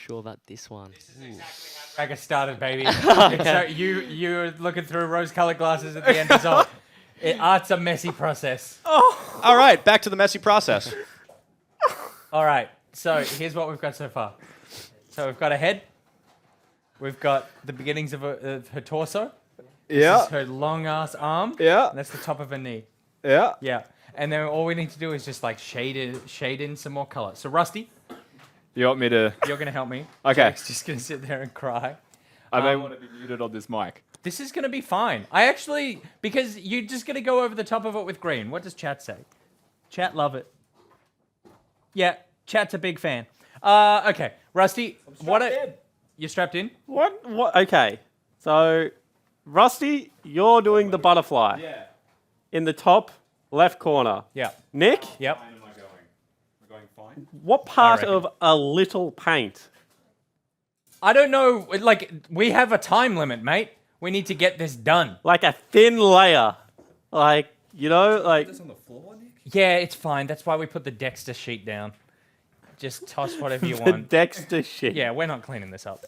sure about this one. Dragger started, baby. So you're looking through rose-colored glasses at the end result. Art's a messy process. All right, back to the messy process. All right, so here's what we've got so far. So we've got a head. We've got the beginnings of her torso. This is her long-ass arm. Yeah. And that's the top of her knee. Yeah. Yeah. And then all we need to do is just like shade in some more color. So Rusty, You want me to? you're gonna help me. Okay. Jake's just gonna sit there and cry. I may want to be muted on this mic. This is gonna be fine. I actually, because you're just gonna go over the top of it with green. What does chat say? Chat love it. Yeah, chat's a big fan. Okay, Rusty, you're strapped in? What? Okay. So, Rusty, you're doing the butterfly. Yeah. In the top left corner. Yeah. Nick, Yep. How am I going? Am I going fine? what part reckon. of a little paint? I don't know. Like, we have a time limit, mate. We need to get this done. Like a thin layer. Like, you know, like. This on the floor, Nick? Yeah, it's fine. That's why we put the Dexter sheet down. Just toss whatever you The want. Dexter shit. Yeah, we're not cleaning this up.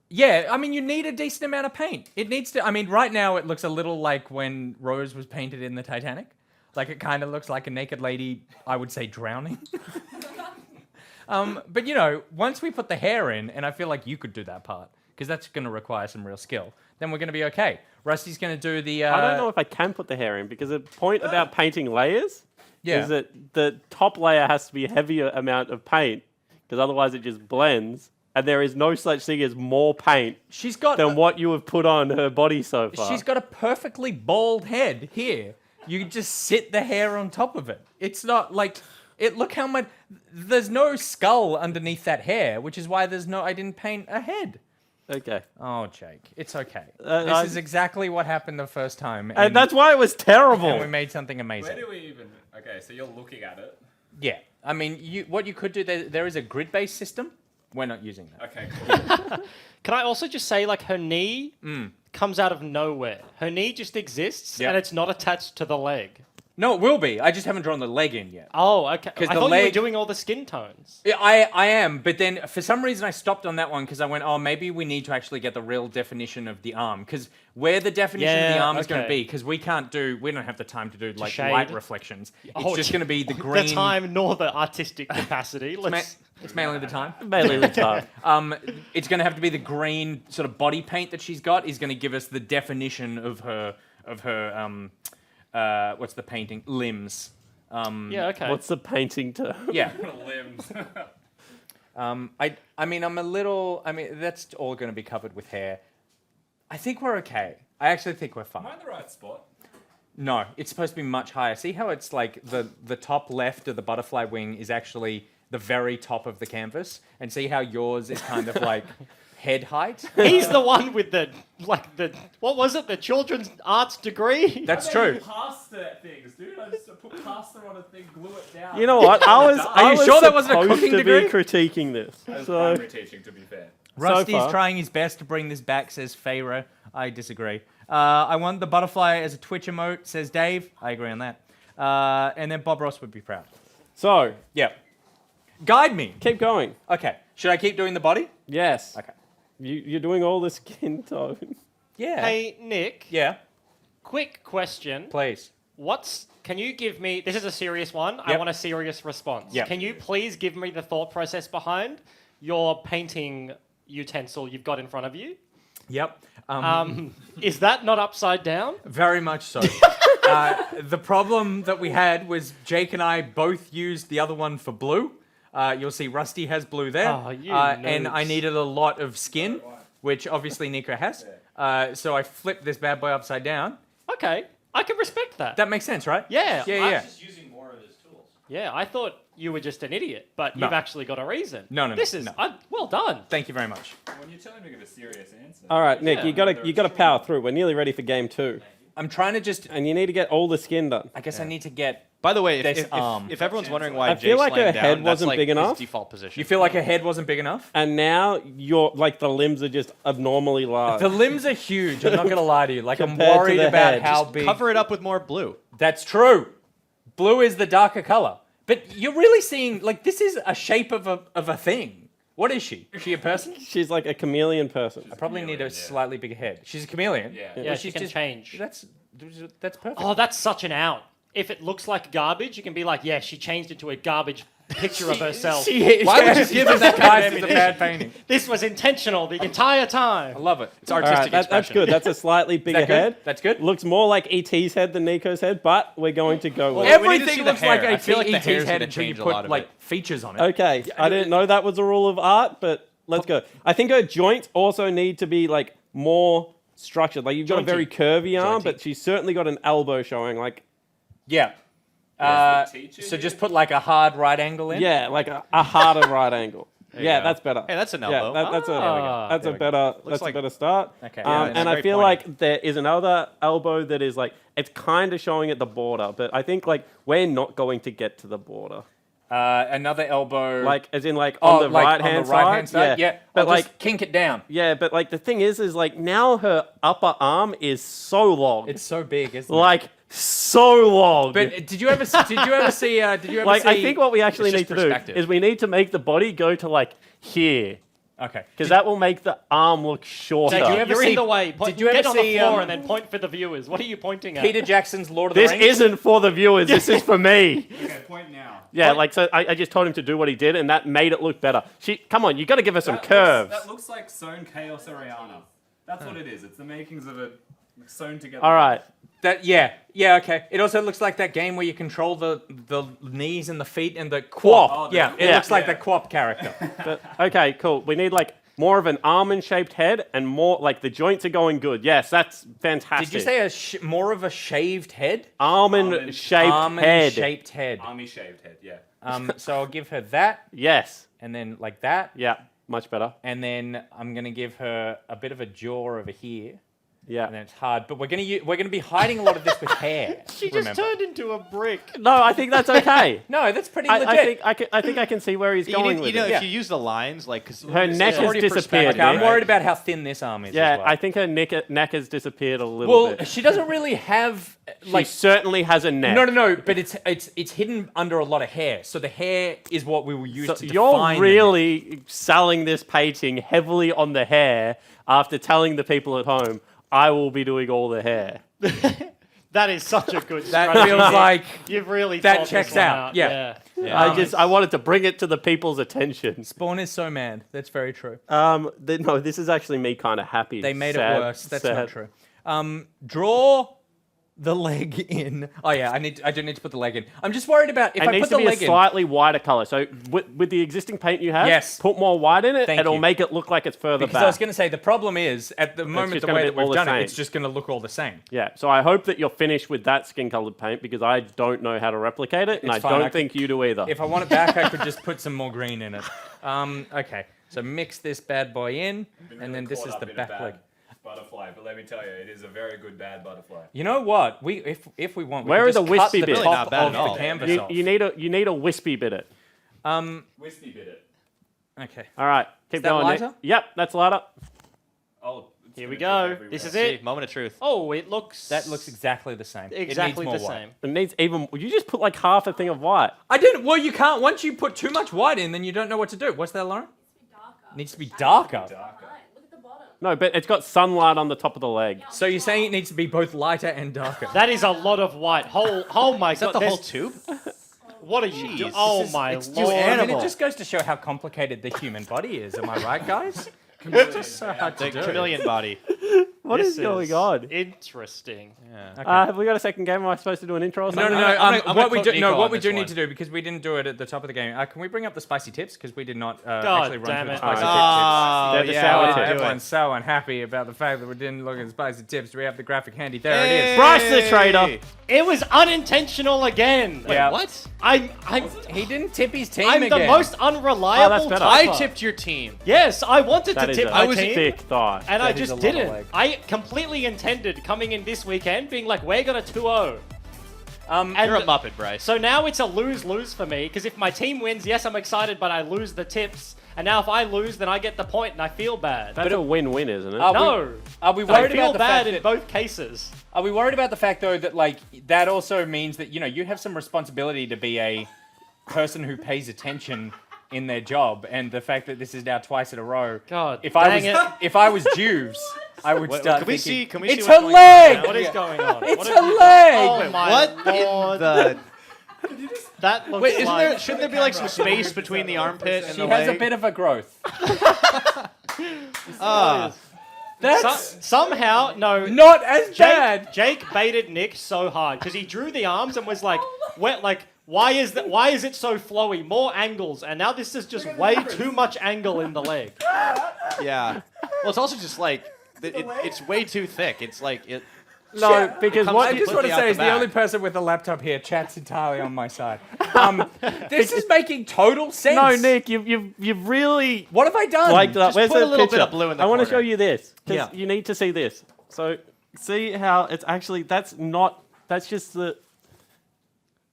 Yeah, I mean, you need a decent amount of paint. It needs to. I mean, right now it looks a little like when Rose was painted in the Titanic. Like it kind of looks like a naked lady, I would say, drowning. But you know, once we put the hair in, and I feel like you could do that part because that's going to require some real skill. Then we're going to be okay. Rusty's going to do the. I don't know if I can put the hair in because the point about painting layers is that the top layer has to be a heavier amount of paint because otherwise it just blends. And there is no such thing as more paint she's got than what you have put on her body so far. She's got a perfectly bald head here. You just sit the hair on top of it. It's not like it. Look how much. There's no skull underneath that hair, which is why I didn't paint a head. Okay. Oh, Jake, it's okay. I- This is exactly what happened the first time, And that's why it was terrible. and we made something amazing. Where do we even... Okay, so you're looking at it. Yeah, I mean, what you could do. There is a grid-based system. We're not using that. Okay, cool. Can I also just say, like, her knee comes out of nowhere. Her knee just exists, Yep. and it's not attached to the leg. No, it will be. I just haven't drawn the leg in yet. Oh, okay. 'Cause I the thought you were leg- doing all the skin tones. Yeah, I am, but then for some reason I stopped on that one because I went, oh, maybe we need to actually get the real definition of the arm because where the definition of the Yeah, arm is going to okay. be because we don't have the time to do like shade. light reflections. It's Oh, just going to be the green. The time nor the artistic capacity. Let's. It's mainly the time. Mainly the time. It's going to have to be the green sort of body paint that she's got is going to give us the definition of her what's the painting limbs. Yeah, okay. What's the painting term? Yeah. Limbs. I mean, that's all going to be covered with hair. I think we're okay. I actually think we're fine. Am I in the right spot? No, it's supposed to be much higher. See how it's like the top left of the butterfly wing is actually the very top of the canvas? And see how yours is kind of like head height? He's the one with the what was it? The children's arts degree. That's true. Plaster things, dude. I just put plaster on a thing, glue it down. You know what? I you was sure that wasn't a supposed cooking to degree? be critiquing this. That's So, primary teaching, to be fair. Rusty's far. trying his best to bring this back, says Feyre. I disagree. I want the butterfly as a Twitch emote, says Dave. I agree on that. And then Bob Ross would be proud. so Yeah. Guide me. keep going. Okay. Should I keep doing the body? Yes. Okay. You're doing all the skin tone. Yeah. Hey, Nick. Yeah. Quick question. Please. Can you give me, this is a serious one. I Yep. want a serious response. Yep. Can you please give me the thought process behind your painting utensil you've got in front of you? Yep. Is that not upside down? Very much so. The problem that we had was Jake and I both used the other one for blue. You'll see Rusty has blue there. Oh, you and I noobs. needed a lot of skin, which obviously Nico has. So I flipped this bad boy upside down. Okay, I can respect that. That makes sense, right? Yeah, Yeah. Just using more of his tools. Yeah, I thought you were just an idiot, but No. you've actually got a reason. No. This is well done. Thank you very much. When you're telling me to give a serious answer. All right, Nick, Yeah. you gotta power through. We're nearly ready for game 2, I'm trying to just. and you need to get all the skin done. I guess I need to get. By the way, This if arm. everyone's wondering why I feel Jake's like her laying down, head that's wasn't like big his enough. default position. You feel like her head wasn't big enough? And now you're like the limbs are just abnormally large. The limbs are huge. I'm not gonna lie to you. Like I'm Compared to worried the about head. how Just big. Cover it up with more blue. That's true. Blue is the darker color. But you're really seeing like this is a shape of a thing. What is she? Is she a person? She's like a chameleon person. I probably need a slightly bigger head. She's a chameleon. Yeah. Yeah, Well, she she's can just- change. That's perfect. Oh, that's such an out. If it looks like garbage, you can be like, yeah, she changed into a garbage picture of herself. Why would you give us that guy as a bad painting? This was intentional the entire time. I love it. It's All artistic right, that's expression. good. That's a slightly bigger that good? head. That's good. Looks more like ET's head than Nico's head, but we're going to go with Well, we need to Everything see the looks like hair. a I feel like the ET's hair's head gonna until you change a put lot of like it. features on it. Okay, I didn't know that was a rule of art, but let's go. I think her joints also need to be like more structured. Like you've got a very curvy arm, but she's certainly got an elbow showing. Like Yeah. Where's the teacher So here? just put like a hard right angle in. yeah, like a harder right angle. Yeah, go. that's better. Hey, that's an Yeah, elbow. that's Ah. a better that's like- a better start. Okay. Yeah, it's and I very feel pointy. like there is another elbow that is like it's kind of showing at the border, but I think like we're not going to get to the border. Another elbow. Like as in like oh, on the like right hand on the right-hand side. Yeah. but I'll like just kink it down. yeah, but like the thing is like now her upper arm is so long. It's so big, isn't it? like so long. But did you ever see? like I think what we actually It's need just to do perspective. is we need to make the body go to like here Okay. because that will make the arm look shorter. Did you ever You're see- in the way. did you ever Get on see, the floor um, and then point for the viewers. What are you pointing at? Peter Jackson's Lord of the This Rings. isn't for the viewers. This is for me. Okay, point now. Yeah, like so. I just told him to do what he did, and that made it look better. Come on, you got to give her some curves. That looks like sewn chaos Ariana. That's what it is. It's the makings of a sewn together. All right. Yeah, okay. It also looks like that game where you control the knees and the feet and the Quap. quap. Oh, the- Yeah, it Yeah. looks like Yeah. the quap character. But, okay, cool. We need like more of an almond-shaped head and more like the joints are going good. Yes, that's fantastic. Did you say more of a shaved head? almond-shaped head? Almond-shaped head. Army shaved head, yeah. So I'll give her that, Yes. and then like that, Yeah. Much better. and then I'm gonna give her a bit of a jaw over here, Yeah. and then it's hard. But we're gonna be hiding a lot of this with hair. She just turned into a brick. No, I think that's okay. No, that's pretty I legit. think I can see where he's You, going need, with you know, it. if you use the lines, like, because Her neck has Already disappeared. Okay, I'm dude. worried about how thin this arm is. Yeah, as well. I think her neck has disappeared a little Well, bit. she doesn't really have She like. certainly has a neck. No, but it's hidden under a lot of hair. So the hair is what we will use So to you're define. really selling this painting heavily on the hair after telling the people at home, I will be doing all the hair. That is such a good That strategy. feels like You've really that thought this checks one out. Yeah. I wanted to bring it to the people's attention. Spawn is so mad. That's very true. No, this is actually me kind of happy. They made Sad- it worse. That's sad. not true. Draw the leg in. Oh yeah, I do need to put the leg in. I'm just worried about if It I needs put to the be a leg in. slightly wider color. So with the existing paint you have, Yes. put more white in it. Thank It'll you. make it look like it's further Because back. I was going to say the problem is at the moment just the gonna way be that all we've the done it, same. it's just going to look all the same. Yeah, so I hope that you're finished with that skin-colored paint because I don't know how to replicate it, and It's I fine, don't I think you do either. If I want it back, I could just put some more green in it. Okay, so mix this bad boy in, Been and really then this caught is up the in a back bad leg. butterfly, but let me tell you, it is a very good bad butterfly. You know what? If we want, we Where could are the just wispy cut the bits? top Really not bad of at all. the canvas you, off. you need a wispy bit it. Wispy bit it. Okay. All right, keep that going. Nick. lighter? Yep, that's lighter. Oh, it's Here gonna we drip go. everywhere. This is See, it. moment of truth. Oh, it looks. That looks exactly the same. It needs exactly more the white. same. It needs even. You just put like half a thing of white. I didn't. Well, you can't. Once you put too much white in, then you don't know what to do. What's that, Lauren? Needs to be darker. Darker. Look at the bottom. No, but it's got sunlight on the top of the leg. So you're saying it needs to be both lighter and darker? That is a lot of white. Oh my Is that god. the whole there's- tube? What are you doing? Jeez. Oh This is- my it's too lord. I mean, animal. it just goes to show how complicated the human body is. Am I right, guys? Just so hard The to do. chameleon body. What This is going on? Interesting. Yeah. Have we got a second game? Am I supposed to do an intro or No, something? no, no. I'm gonna What we quote do, no, Nico what on we this do one. need to do because we didn't do it at the top of the game. Can we bring up the spicy tips because we did not God actually run damn through the it. spicy Oh, They're the yeah, sour we tips. did do it. Everyone's so unhappy about the fact that we didn't look at the spicy tips. We have the graphic handy. There it is. Bryce the traitor. It was unintentional again. What? He didn't tip his team I'm again. the most unreliable. Oh, that's better. I tipper. tipped your team. Yes, I wanted That to is tip a my was team. thick thigh. And I That is just a lot of didn't. leg. I completely intended coming in this weekend being like, we're going to 2-0. And You're a Muppet, Bryce. so now it's a lose-lose for me, because if my team wins, yes, I'm excited, but I lose the tips. And now if I lose, then I get the point and I feel bad. That's a win-win, isn't it? No. Are we I worried feel about the bad fact in that, both cases. Are we worried about the fact though that like that also means that you have some responsibility to be a person who pays attention in their job, and the fact that this is now twice in a row. God, if I dang was it. if I was Jeeves, I would start. Can we thinking, see? Can we see it's what's a going leg. on? What is going on? It's What a have you done? leg. Oh my What lord. in the? That looks Wait, isn't like... there? Shouldn't there be like some space between the armpit and She the has leg? a bit of a growth. That's Somehow, no. not as bad. Jake baited Nick so hard because he drew the arms and was like, why is it so flowy? More angles, and now this is just way too much angle in the leg. Yeah. Well, it's also just like it's way too thick. It's like it. No, because comes what I just want to completely out say, the as the back. only person with a laptop here, chat's entirely on my side. This is making total sense. No, Nick, you've really What have I done? liked it up. Just Where's put a the little bit picture? of blue in the I want to corner. show you this. 'Cause Yeah. you need to see this. So see how it's actually that's just the.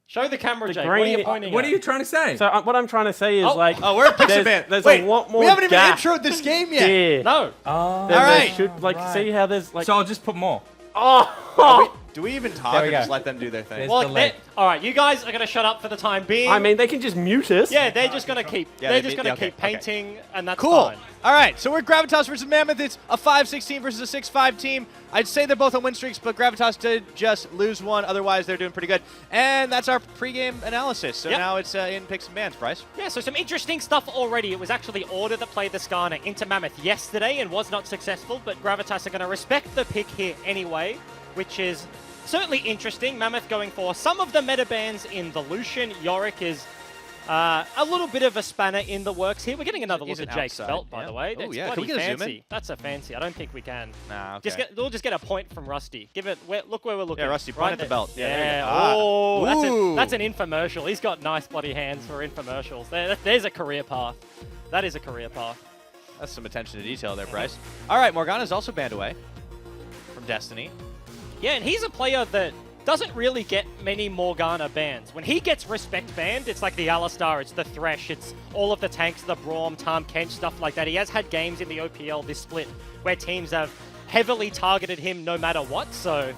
Show the camera, The Jake. What are you green- pointing What at? are you trying to say? So what I'm trying to say is like. Oh, we're a Pixar band. There's Wait, a lot more. we haven't even gap introed this game yet. here. No. Oh. There All right. should see how there's like. So I'll just put more. Oh. Do we even There talk we or go. just let them do their thing? There's Well, the leg. all right, you guys are gonna shut up for the time being. I mean, they can just mute us. yeah, they're just gonna keep. Yeah, they're they just mean- gonna okay, keep okay. painting, and that's Cool. fine. All right, so we're Gravitas versus Mammoth. It's a 5-16 versus a 6-5 team. I'd say they're both on win streaks, but Gravitas did just lose one. Otherwise, they're doing pretty good. And that's our pregame analysis. So Yep. now it's in picks and bans, Bryce. Yeah, so some interesting stuff already. It was actually Order that played the Skarner into Mammoth yesterday and was not successful, but Gravitas are going to respect the pick here anyway, which is certainly interesting. Mammoth going for some of the meta bans in the Lucian. Yorick is a little bit of a spanner in the works here. We're getting another He's look at an Jake's outside, belt, by yeah. the way. Oh, That's yeah. Can bloody we get a zoom in? fancy. That's a fancy. I don't think we can. Nah, okay. We'll just get a point from Rusty. Look where we're looking. Yeah, Rusty, point at the there. belt. Yeah, there you Yeah. go. Ah. Oh, Ooh. that's an infomercial. He's got nice bloody hands for infomercials. There's a career path. That is a career path. That's some attention to detail there, Bryce. All right, Morgana's also banned away from Destiny. Yeah, and he's a player that doesn't really get many Morgana bans. When he gets respect banned, it's like the Alistar, it's the Thresh, it's all of the tanks, the Braum, Tahm Kench, stuff like that. He has had games in the OPL this split where teams have heavily targeted him no matter what, so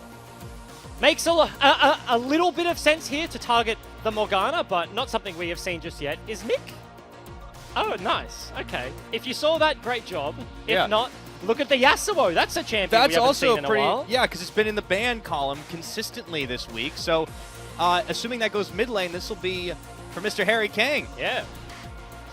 makes a little bit of sense here to target the Morgana, but not something we have seen just yet. Is Nick? Oh, nice. Okay. If you saw that, great job. If Yeah. not, look at the Yasuo. That's a champion we That's haven't also seen in a pretty. while. Yeah, because it's been in the ban column consistently this week. So, assuming that goes mid lane, this will be for Mr. Harry Kang. Yeah.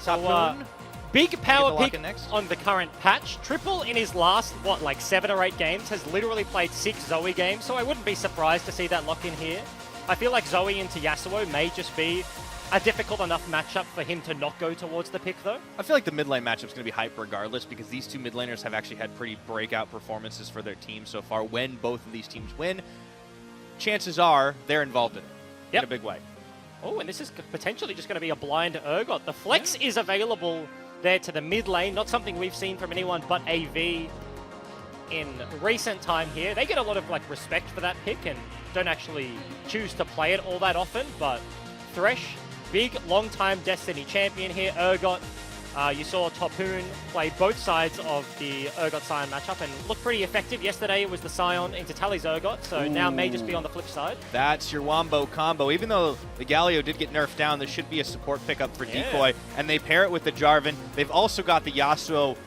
So, Sapoon. big power lock pick in next. on the current patch. Triple in his last, like 7 or 8 games, has literally played 6 Zoe games, so I wouldn't be surprised to see that lock in here. I feel like Zoe into Yasuo may just be a difficult enough matchup for him to not go towards the pick, though. I feel like the mid lane matchup's going to be hype regardless because these two mid laners have actually had pretty breakout performances for their teams so far. When both of these teams win, chances are they're involved in it in a big way. Oh, and this is potentially just going to be a blind Urgot. The flex is available there to the mid lane, not something we've seen from anyone but AV in recent time here. They get a lot of like respect for that pick and don't actually choose to play it all that often, but Thresh, big long-time Destiny champion here. Urgot, you saw Topoon play both sides of the Urgot Sion matchup and looked pretty effective. Yesterday it was the Sion into Tally's Urgot, so now may just be on the flip side. That's your Wombo combo. Even though the Galio did get nerfed down, this should be a support pickup for Decoy, and they pair it with the Jarvan. They've also got the Yasuo.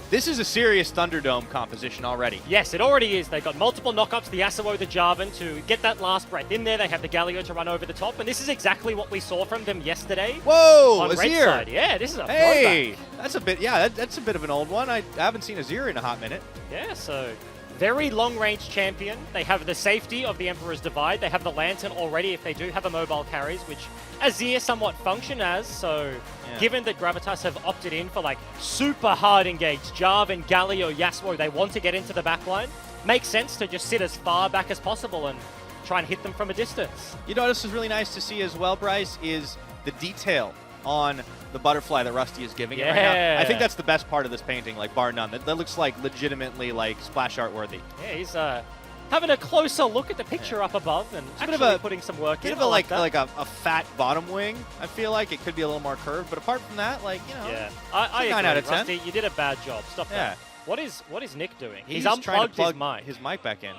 This is a serious Thunderdome composition already. Yes, it already is. They've got multiple knockups, the Yasuo, the Jarvan, to get that last breath in there. They have the Galio to run over the top, and this is exactly what we saw from them yesterday. Whoa, on red Azir. side. Yeah, this is a Hey, throwback. that's a bit. Yeah, that's a bit of an old one. I haven't seen Azir in a hot minute. Yeah, so very long-range champion. They have the safety of the Emperor's Divide. They have the Lantern already if they do have a mobile carries, which Azir somewhat function as. So given that Gravitas have opted in for like super hard engaged Jarvan, Galio, Yasuo, they want to get into the backline, makes sense to just sit as far back as possible and try and hit them from a distance. You know what else is really nice to see as well, Bryce, is the detail on the butterfly that Rusty is giving it right now. I think that's the best part of this painting, like bar none. That looks like legitimately like splash art worthy. Yeah, he's having a closer look at the picture up above and a bit actually of a- putting some work Bit in. of a I like that. a fat bottom wing. I feel like it could be a little more curved, but apart from that, like, you know, Yeah, I a 9 agree. out of 10. Rusty, you did a bad job. Stop Yeah. that. What is Nick doing? he's He's trying to unplugged plug his mic. his mic back in.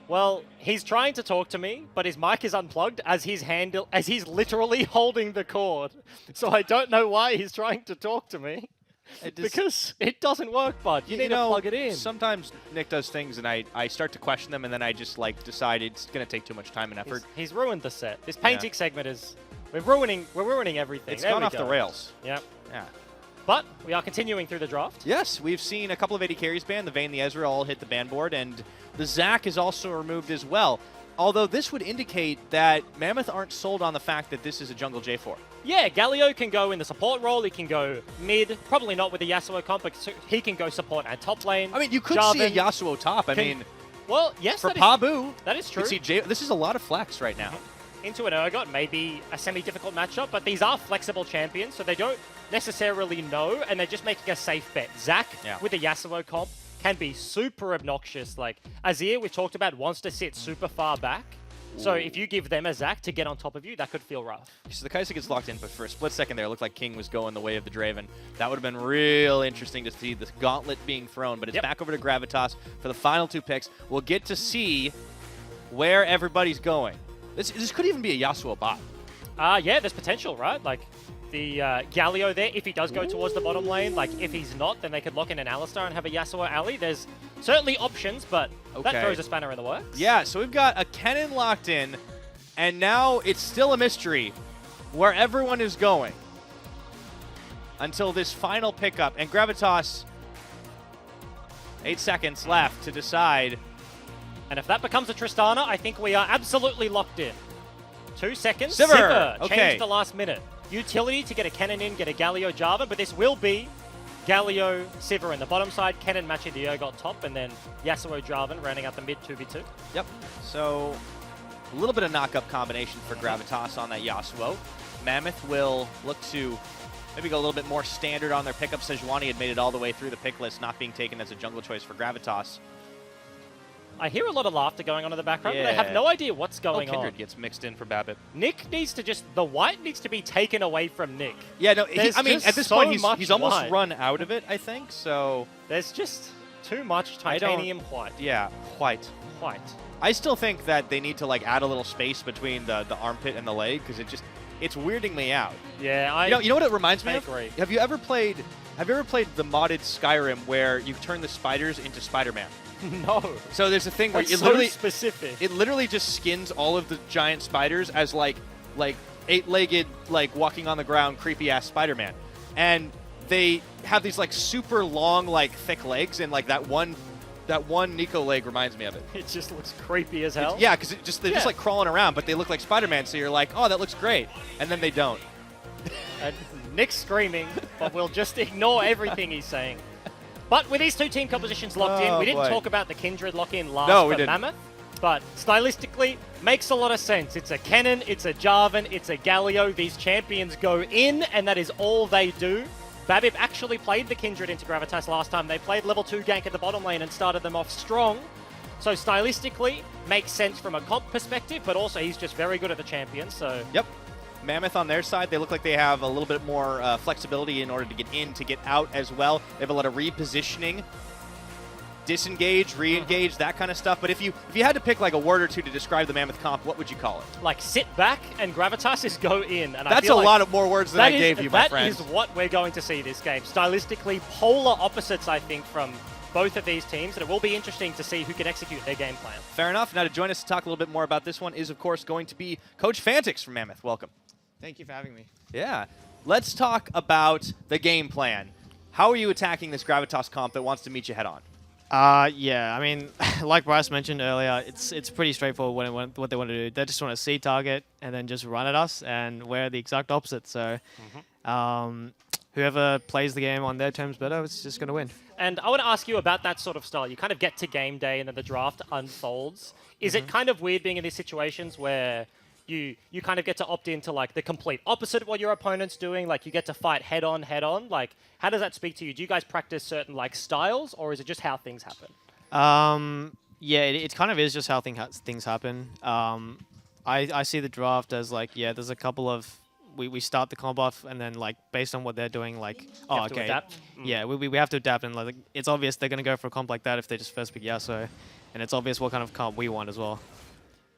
Well, he's trying to talk to me, but his mic is unplugged as he's literally holding the cord. So I don't know why he's trying to talk to me. Because it doesn't work, bud. You need to plug it in. Sometimes Nick does things, and I start to question them, and then I just like decide it's going to take too much time and effort. He's ruined the set. This painting segment is we're ruining everything. It's gone off the rails. Yep. Yeah. But we are continuing through the draft. Yes, we've seen a couple of AD carries banned. The Vayne, the Ezra all hit the ban board, and the Zac is also removed as well. Although this would indicate that Mammoth aren't sold on the fact that this is a jungle J4. Yeah, Galio can go in the support role. He can go mid. Probably not with the Yasuo comp, but he can go support and top lane. I mean, you could see a Yasuo top. Well, yes, for Pabu, that is true. This is a lot of flex right now. Into an Urgot, maybe a semi-difficult matchup, but these are flexible champions, so they don't necessarily know, and they're just making a safe bet. Zac, with the Yasuo comp, can be super obnoxious. Like, Azir, we talked about, wants to sit super far back. So if you give them a Zac to get on top of you, that could feel rough. So the Kai'Sa gets locked in, but for a split second there, it looked like King was going the way of the Draven. That would have been real interesting to see this gauntlet being thrown, but it's back over to Gravitas for the final 2 picks. We'll get to see where everybody's going. This could even be a Yasuo bot. Yeah, there's potential, right? Like, the Galio there, if he does go towards the bottom lane, like, if he's not, then they could lock in an Alistar and have a Yasuo alley. There's certainly options, but that throws a spanner in the works. Yeah, so we've got a Kennen locked in, and now it's still a mystery where everyone is going until this final pickup. And Gravitas, 8 seconds left to decide. And if that becomes a Tristana, I think we are absolutely locked in. 2 seconds. Sivir. Changed the last minute. Utility to get a Kennen in, get a Galio Jarvan, but this will be Galio, Sivir in the bottom side, Kennen matching the Urgot top, and then Yasuo Jarvan rounding out the mid 2v2. Yep. So a little bit of knock-up combination for Gravitas on that Yasuo. Mammoth will look to maybe go a little bit more standard on their pickup. Sejuani had made it all the way through the pick list, not being taken as a jungle choice for Gravitas. I hear a lot of laughter going on in the background, but I have no idea what's going on. Kindred gets mixed in for Babbitt. Nick needs to the white needs to be taken away from Nick. Yeah, no, I mean, at this point, he's almost white. run out of it, I think, so... There's just too much titanium white. Yeah, white. White. I still think that they need to, like, add a little space between the armpit and the leg, because it's weirding me out. Yeah, you know what it reminds me of? agree. Have you ever played the modded Skyrim where you turn the spiders into Spider-Man? No. So there's a thing where That's specific. It literally just skins all of the giant spiders as like 8-legged, like walking on the ground, creepy ass Spider-Man, and they have these like super long, like thick legs, and like that one Nico leg reminds me of it. It just looks creepy as hell. Yeah, because they're just like crawling around, but they look like Spider-Man, so you're like, oh, that looks great, and then they don't. Nick's screaming, but we'll just ignore everything he's saying. But with these 2 team compositions locked in, we didn't talk about the Kindred lock-in last for Mammoth, but stylistically, makes a lot of sense. It's a Kennen, it's a Jarvan, it's a Galio. These champions go in, and that is all they do. Babip actually played the Kindred into Gravitas last time. They played level 2 gank at the bottom lane and started them off strong. So stylistically, makes sense from a comp perspective, but also he's just very good at the champions, so... Yep. Mammoth on their side, they look like they have a little bit more flexibility in order to get in, to get out as well. They have a lot of repositioning, disengage, re-engage, that kind of stuff. But if you had to pick like a word or two to describe the Mammoth comp, what would you call it? Like sit back and Gravitas is go in. And that's a lot of more words than I gave you, my friend. That is what we're going to see this game. Stylistically, polar opposites, I think, from both of these teams, and it will be interesting to see who can execute their game plan. Fair enough. Now to join us to talk a little bit more about this one is, of course, going to be Coach Fantix from Mammoth. Welcome. Thank you for having me. Yeah. Let's talk about the game plan. How are you attacking this Gravitas comp that wants to meet you head on? Yeah, I mean, like Bryce mentioned earlier, it's pretty straightforward what they want to do. They just want to see target and then just run at us, and we're the exact opposite. So whoever plays the game on their terms better is just going to win. And I want to ask you about that sort of style. You kind of get to game day and then the draft unfolds. Is it kind of weird being in these situations where you kind of get to opt into like the complete opposite of what your opponent's doing? Like you get to fight head on. Like how does that speak to you? Do you guys practice certain like styles, or is it just how things happen? Yeah, it kind of is just how things happen. I see the draft as like, yeah, there's a couple of we start the comp off, and then like based on what they're doing, like oh have to okay, adapt. yeah, we have to adapt, and like it's obvious they're gonna go for a comp like that if they just first pick Yasuo, and it's obvious what kind of comp we want as well.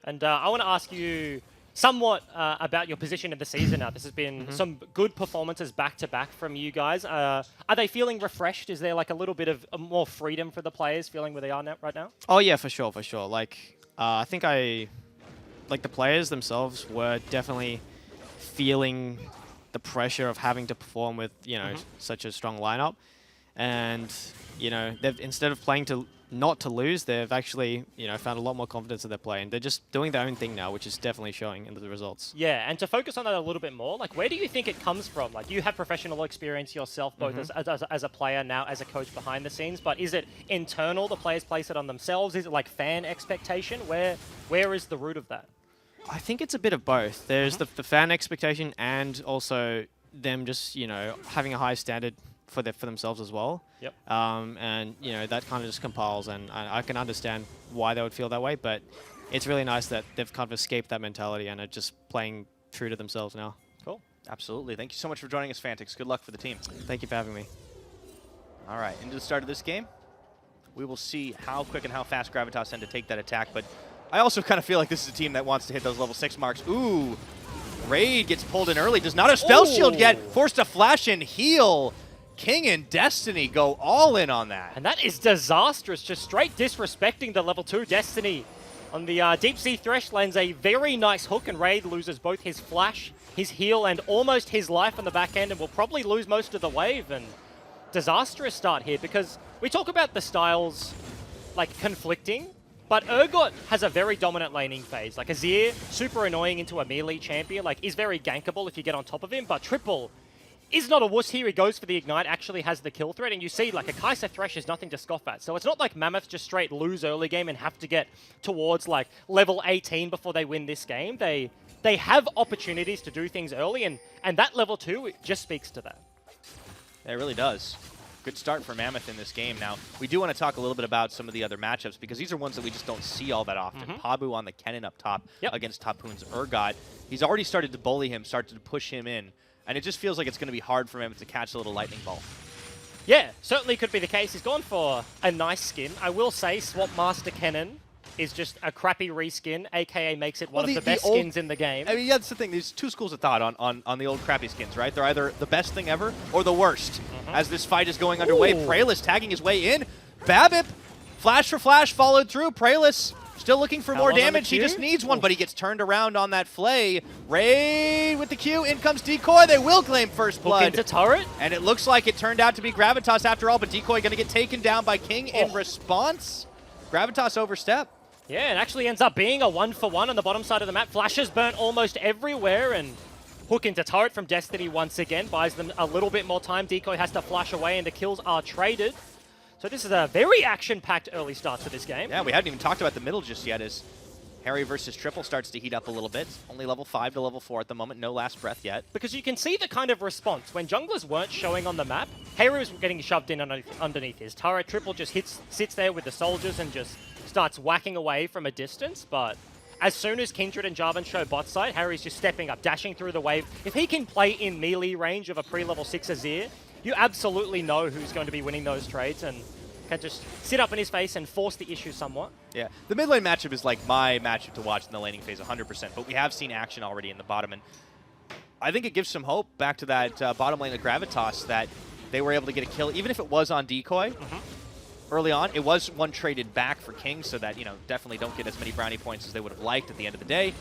And I want to ask you somewhat about your position in the season now. This has been some good performances back-to-back from you guys. Are they feeling refreshed? Is there like a little bit of more freedom for the players feeling where they are now, right now? Oh yeah, for sure. Like I think like the players themselves were definitely feeling the pressure of having to perform with, you know, such a strong lineup. And, you know, they've instead of playing to not to lose, they've actually, you know, found a lot more confidence in their play, and they're just doing their own thing now, which is definitely showing in the results. Yeah, and to focus on that a little bit more, like where do you think it comes from? Like you have professional experience yourself, both as a player, now as a coach behind the scenes, but is it internal, the players place it on themselves? Is it like fan expectation? Where is the root of that? I think it's a bit of both. There's the fan expectation, and also them just, you know, having a high standard for themselves as well. Yep. And, you know, that kind of just compiles, and I can understand why they would feel that way, but it's really nice that they've kind of escaped that mentality and are just playing true to themselves now. Cool. Absolutely. Thank you so much for joining us, Fantix. Good luck for the team. Thank you for having me. All right, into the start of this game, we will see how quick and how fast Gravitas tend to take that attack, but I also kind of feel like this is a team that wants to hit those level 6 marks. Ooh, Raid gets pulled in early. Does not have spell shield yet. Forced to flash and heal. King and Destiny go all in on that. And that is disastrous, just straight disrespecting the level 2 Destiny. On the Deep Sea Thresh lands a very nice hook, and Raid loses both his flash, his heal, and almost his life on the back end, and will probably lose most of the wave. And disastrous start here, because we talk about the styles like conflicting, but Urgot has a very dominant laning phase. Like Azir, super annoying into a melee champion, like is very gankable if you get on top of him, but Triple is not a wuss here. He goes for the Ignite, actually has the kill threat, and you see like a Kai'Sa Thresh is nothing to scoff at. So it's not like Mammoth just straight lose early game and have to get towards like level 18 before they win this game. They have opportunities to do things early, and that level 2 just speaks to that. It really does. Good start for Mammoth in this game. Now, we do want to talk a little bit about some of the other matchups, because these are ones that we just don't see all that often. Pabu on the Kennen up top against Tapun's Urgot. He's already started to bully him, started to push him in, and it just feels like it's going to be hard for Mammoth to catch a little lightning ball. Yeah, certainly could be the case. He's gone for a nice skin. I will say Swap Master Kennen is just a crappy reskin, aka makes it one of the best skins in the game. I mean, yeah, that's the thing. There's two schools of thought on the old crappy skins, right? They're either the best thing ever or the worst. As this fight is going underway, Praelis tagging his way in. Babip, flash for flash, followed through. Praelis still looking for more damage. He just needs one, but he gets turned around on that flay. Raid with the Q. In comes Decoy. They will claim first blood. Hook into turret. And it looks like it turned out to be Gravitas after all, but Decoy going to get taken down by King in response. Gravitas overstep. Yeah, it actually ends up being a 1-for-1 on the bottom side of the map. Flashes burnt almost everywhere, and hook into turret from Destiny once again buys them a little bit more time. Decoy has to flash away, and the kills are traded. So this is a very action-packed early start to this game. Yeah, we haven't even talked about the middle just yet as Harry versus Triple starts to heat up a little bit. Only level 5 to level 4 at the moment. No last breath yet. Because you can see the kind of response. When junglers weren't showing on the map, Harry was getting shoved in underneath his turret. Triple just sits there with the soldiers and just starts whacking away from a distance. But as soon as Kindred and Jarvan show bot side, Harry's just stepping up, dashing through the wave. If he can play in melee range of a pre-level 6 Azir, you absolutely know who's going to be winning those trades and can just sit up in his face and force the issue somewhat. Yeah, the mid lane matchup is like my matchup to watch in the laning phase 100%, but we have seen action already in the bottom, and I think it gives some hope back to that bottom lane of Gravitas that they were able to get a kill, even if it was on Decoy. Early on, it was one traded back for King, so that, you know, definitely don't get as many brownie points as they would have liked at the end of the day.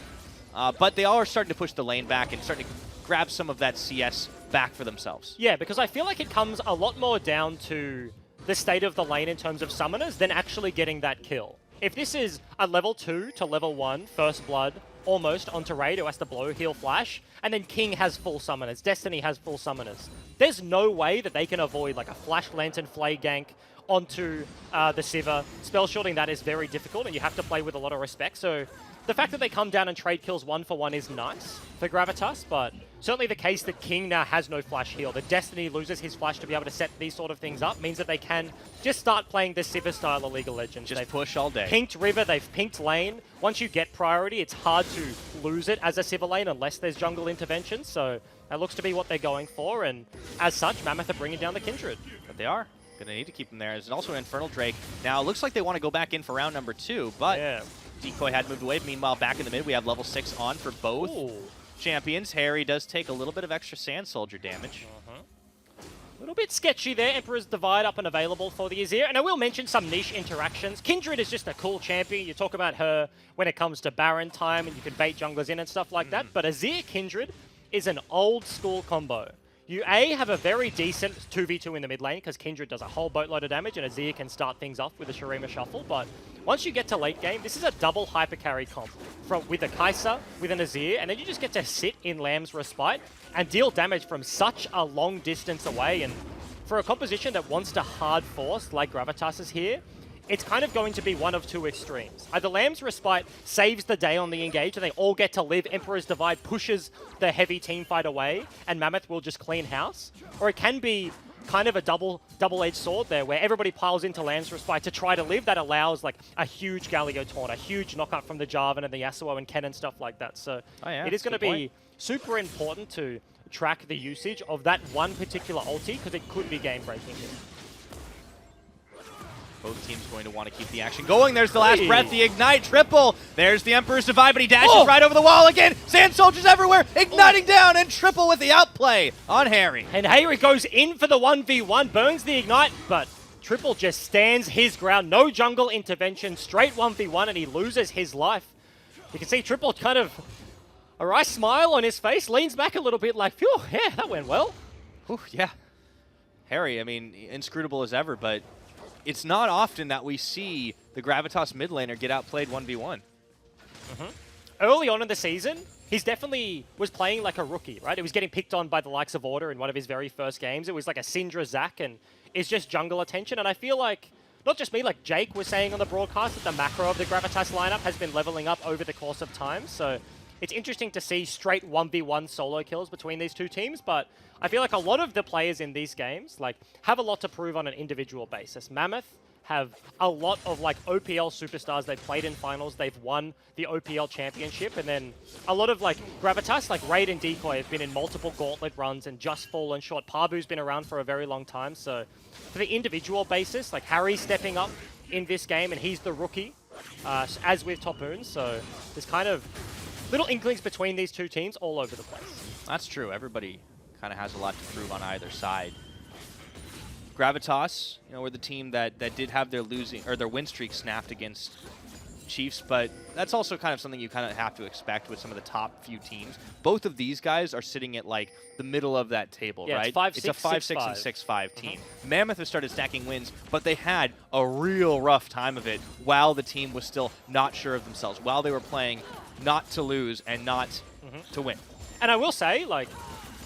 But they are starting to push the lane back and starting to grab some of that CS back for themselves. Yeah, because I feel like it comes a lot more down to the state of the lane in terms of summoners than actually getting that kill. If this is a level 2 to level 1 first blood almost onto Raid, who has to blow, heal, flash, and then King has full summoners, Destiny has full summoners, there's no way that they can avoid like a flash lantern flay gank onto the Sivir. Spell shielding that is very difficult, and you have to play with a lot of respect. So the fact that they come down and trade kills 1-for-1 is nice for Gravitas, but certainly the case that King now has no flash heal. The Destiny loses his flash to be able to set these sort of things up means that they can just start playing the Sivir style of League of Legends. Just they've push all day. Pinked River, they've pinked lane. Once you get priority, it's hard to lose it as a Sivir lane unless there's jungle intervention. So that looks to be what they're going for. And as such, Mammoth are bringing down the Kindred. But they are. Going to need to keep them there. There's also an Infernal Drake. Now, it looks like they want to go back in for round number 2, but Yeah. Decoy had moved away. Meanwhile, back in the mid, we have level 6 on for both champions. Harry does take a little bit of extra Sand Soldier damage. A little bit sketchy there. Emperor's Divide up and available for the Azir. And I will mention some niche interactions. Kindred is just a cool champion. You talk about her when it comes to Baron time and you can bait junglers in and stuff like that. But Azir Kindred is an old school combo. You have a very decent 2v2 in the mid lane because Kindred does a whole boatload of damage and Azir can start things off with a Shurima Shuffle. But once you get to late game, this is a double hyper carry comp with a Kai'Sa, with an Azir, and then you just get to sit in Lamb's Respite and deal damage from such a long distance away. And for a composition that wants to hard force like Gravitas is here, it's kind of going to be one of two extremes. Either Lamb's Respite saves the day on the engage and they all get to live, Emperor's Divide pushes the heavy team fight away, and Mammoth will just clean house. Or it can be kind of a double-edged sword there, where everybody piles into Lamb's Respite to try to live. That allows like a huge Galio taunt, a huge knockout from the Jarvan and the Yasuo and Ken and stuff like that. So it is going to be super important to track the usage of that one particular ulti, because it could be game-breaking here. Both teams going to want to keep the action going. There's the last breath, the Ignite triple. There's the Emperor's Divide, but he dashes right over the wall again. Sand Soldiers everywhere, igniting down, and triple with the outplay on Harry. And Harry goes in for the 1v1, burns the Ignite, but Triple just stands his ground. No jungle intervention, straight 1v1, and he loses his life. You can see Triple kind of a wry smile on his face, leans back a little bit like, phew, yeah, that went well. Whew, yeah. Harry, I mean, inscrutable as ever, but it's not often that we see the Gravitas mid laner get outplayed 1v1. Early on in the season, he's definitely was playing like a rookie, right? It was getting picked on by the likes of Order in one of his very first games. It was like a Syndra Zac, and it's just jungle attention. And I feel like, not just me, like Jake was saying on the broadcast, that the macro of the Gravitas lineup has been leveling up over the course of time. So it's interesting to see straight 1v1 solo kills between these two teams, but I feel like a lot of the players in these games like have a lot to prove on an individual basis. Mammoth have a lot of like OPL superstars. They've played in finals, they've won the OPL championship, and then a lot of like Gravitas, like Raid and Decoy have been in multiple gauntlet runs and just fallen short. Parbu's been around for a very long time, so for the individual basis, like Harry's stepping up in this game and he's the rookie, as with Topoon, so there's kind of little inklings between these two teams all over the place. That's true. Everybody kind of has a lot to prove on either side. Gravitas, you know, were the team that did have their their win streak snapped against Chiefs, but that's also kind of something you kind of have to expect with some of the top few teams. Both of these guys are sitting at like the middle of that table, right? It's a 5-6 and 6-5 team. Mammoth has started stacking wins, but they had a real rough time of it while the team was still not sure of themselves, while they were playing not to lose and not to win. And I will say, like,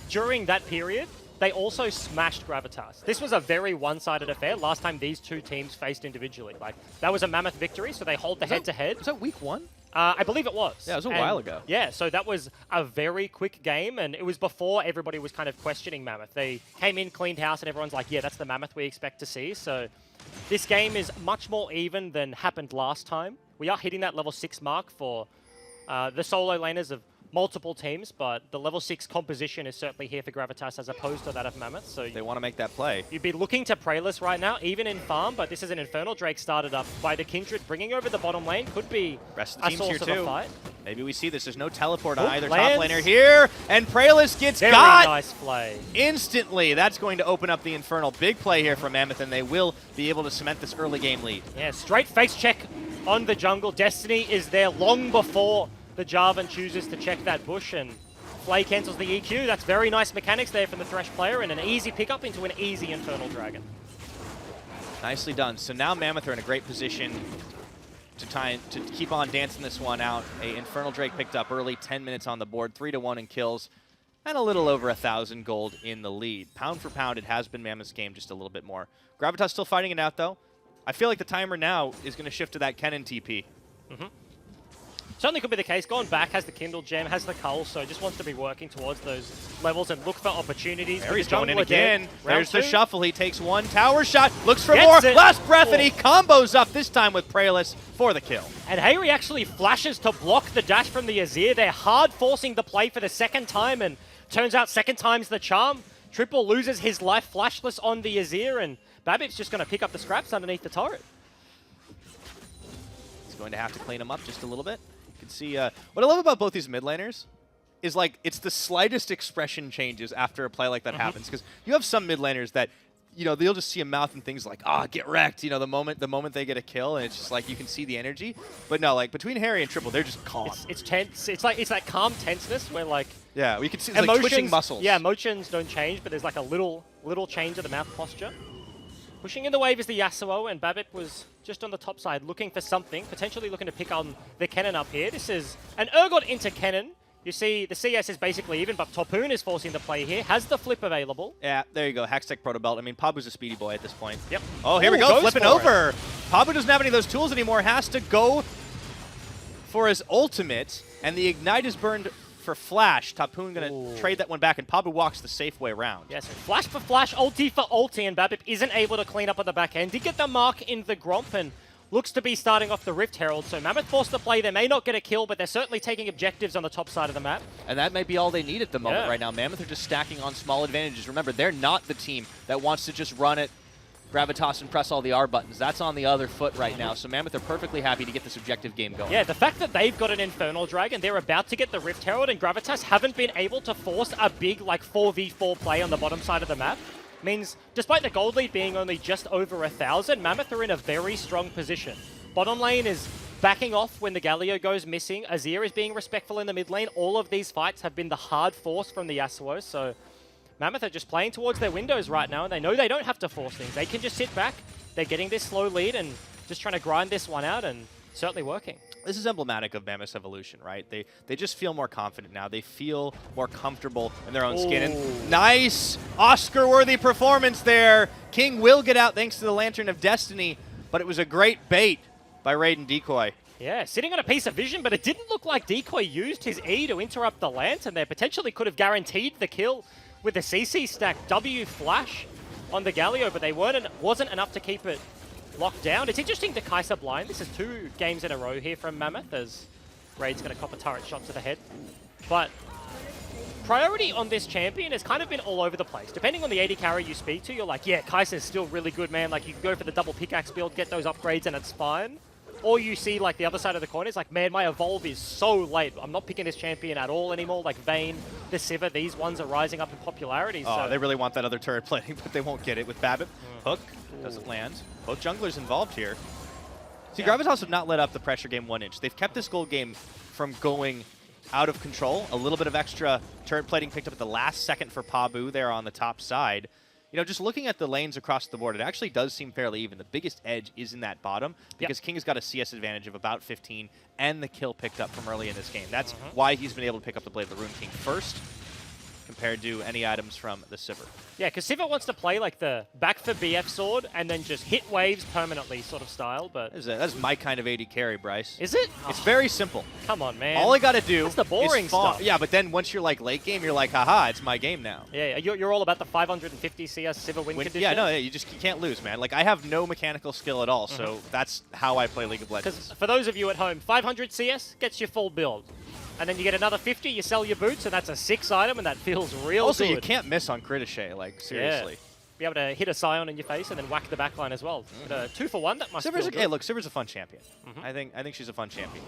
during that period, they also smashed Gravitas. This was a very one-sided affair last time these two teams faced individually. Like, that was a Mammoth victory, so they hold the head-to-head. Was that week 1? I believe it was. Yeah, it was a while ago. Yeah, so that was a very quick game, and it was before everybody was kind of questioning Mammoth. They came in, cleaned house, and everyone's like, yeah, that's the Mammoth we expect to see. So this game is much more even than happened last time. We are hitting that level 6 mark for the solo laners of multiple teams, but the level 6 composition is certainly here for Gravitas as opposed to that of Mammoth. So They want to make that play. you'd be looking to Prayless right now, even in farm, but this is an Infernal Drake started up by the Kindred, bringing over the bottom lane. Could be Rest of a the team's here source of a too. fight. Maybe we see this. There's no teleport on Oh, either lands. top laner here, and Prayless gets Very got nice play. instantly. That's going to open up the Infernal. Big play here from Mammoth, and they will be able to cement this early game lead. Yeah, straight face check on the jungle. Destiny is there long before the Jarvan chooses to check that bush, and Flay cancels the EQ. That's very nice mechanics there from the Thresh player, and an easy pickup into an easy Infernal Dragon. Nicely done. So now Mammoth are in a great position to keep on dancing this one out. A Infernal Drake picked up early, 10 minutes on the board, 3-1 in kills, and a little over 1,000 gold in the lead. Pound for pound, it has been Mammoth's game, just a little bit more. Gravitas still fighting it out, though. I feel like the timer now is going to shift to that Kennen TP. Certainly could be the case. Going back, has the Kindle Gem, has the Cull, so just wants to be working towards those levels and look for opportunities. There he's With the going in jungler again. dead. There's the Round 2. shuffle. He takes one tower shot, looks for Gets more. it. Last breath, and he Oh. combos up this time with Praelis for the kill. And Hayri actually flashes to block the dash from the Azir. They're hard forcing the play for the second time, and turns out second time's the charm. Triple loses his life flashless on the Azir, and Babip's just going to pick up the scraps underneath the turret. He's going to have to clean him up just a little bit. You can see what I love about both these mid laners is like it's the slightest expression changes after a play like that happens, because you have some mid laners that they'll just see a mouth and things like get wrecked, the moment they get a kill, and it's just like you can see the energy. But no, like between Harry and Triple, they're just calm. It's tense. It's that calm tenseness where like We can see like twitching muscles. Yeah, emotions don't change, but there's like a little change of the mouth posture. Pushing in the wave is the Yasuo, and Babip was just on the top side looking for something, potentially looking to pick on the Kennen up here. This is an Urgot into Kennen. You see the CS is basically even, but Topoon is forcing the play here, has the flip available. Yeah, there you go. Hextech Proto Belt. I mean, Pabu's a speedy boy at this point. Yep. Oh, here we Ooh, go. goes Flipping for over. Pabu doesn't have any of those tools anymore. Has to go for his ultimate, and the Ignite is burned for Flash. Topoon going to trade that one back, and Pabu walks the safe way around. Yes, flash for flash, ulti for ulti, and Babip isn't able to clean up on the back end. Did get the mark in the Gromp, and looks to be starting off the Rift Herald, so Mammoth forced the play. They may not get a kill, but they're certainly taking objectives on the top side of the map. And that might be all they need at the moment right now. Mammoth are just stacking on small advantages. Remember, they're not the team that wants to just run it, Gravitas, and press all the R buttons. That's on the other foot right now, so Mammoth are perfectly happy to get this objective game going. Yeah, the fact that they've got an Infernal Dragon, they're about to get the Rift Herald, and Gravitas haven't been able to force a big, like, 4v4 play on the bottom side of the map, means despite the gold lead being only just over 1,000, Mammoth are in a very strong position. Bottom lane is backing off when the Galio goes missing. Azir is being respectful in the mid lane. All of these fights have been the hard force from the Yasuo, so Mammoth are just playing towards their windows right now, and they know they don't have to force things. They can just sit back. They're getting this slow lead and just trying to grind this one out, and certainly working. This is emblematic of Mammoth's evolution, right? They just feel more confident now. They feel more comfortable in their own skin. And nice Oscar-worthy performance there. King will get out thanks to the Lantern of Destiny, but it was a great bait by Raiden Decoy. Yeah, sitting on a piece of vision, but it didn't look like Decoy used his E to interrupt the Lantern there. Potentially could have guaranteed the kill with the CC stack W flash on the Galio, but they wasn't enough to keep it locked down. It's interesting to Kai'Sa blind. This is 2 games in a row here from Mammoth as Raid's going to cop a turret shot to the head. But priority on this champion has kind of been all over the place. Depending on the AD carry you speak to, you're like, yeah, Kai'Sa's still really good, man. Like, you can go for the double pickaxe build, get those upgrades, and it's fine. Or you see, like, the other side of the coin is like, man, my Evolve is so late. I'm not picking this champion at all anymore. Like, Vayne, the Sivir, these ones are rising up in popularity. Oh, so they really want that other turret plating, but they won't get it with Babip. Hook doesn't land. Both junglers involved here. See, Gravitas have not let up the pressure game 1 inch. They've kept this gold game from going out of control. A little bit of extra turret plating picked up at the last second for Pabu there on the top side. Just looking at the lanes across the board, it actually does seem fairly even. The biggest edge is in that bottom because King has got a CS advantage of about 15 and the kill picked up from early in this game. That's why he's been able to pick up the Blade of the Rune King first compared to any items from the Sivir. yeah, because Sivir wants to play like the back for BF sword and then just hit waves permanently sort of style, but... That's my kind of AD carry, Bryce. Is it? It's very simple. Come on, man. All I got to do That's the boring is farm. stuff. Yeah, but then once you're like late game, you're like, haha, it's my game now. Yeah, you're all about the 550 CS Sivir win condition. Yeah, no, you can't lose, man. Like, I have no mechanical skill at all, so that's how I play League of Legends. Because for those of you at home, 500 CS gets your full build. And then you get another 50, you sell your boots, and that's a 6 item, and that feels real Also, good. you can't miss on Critiche, like, seriously. Be able to hit a Scion in your face and then whack the backline as well. But, 2 for 1, that must feel good. Hey, look, Sivir's a fun champion. I think she's a fun champion.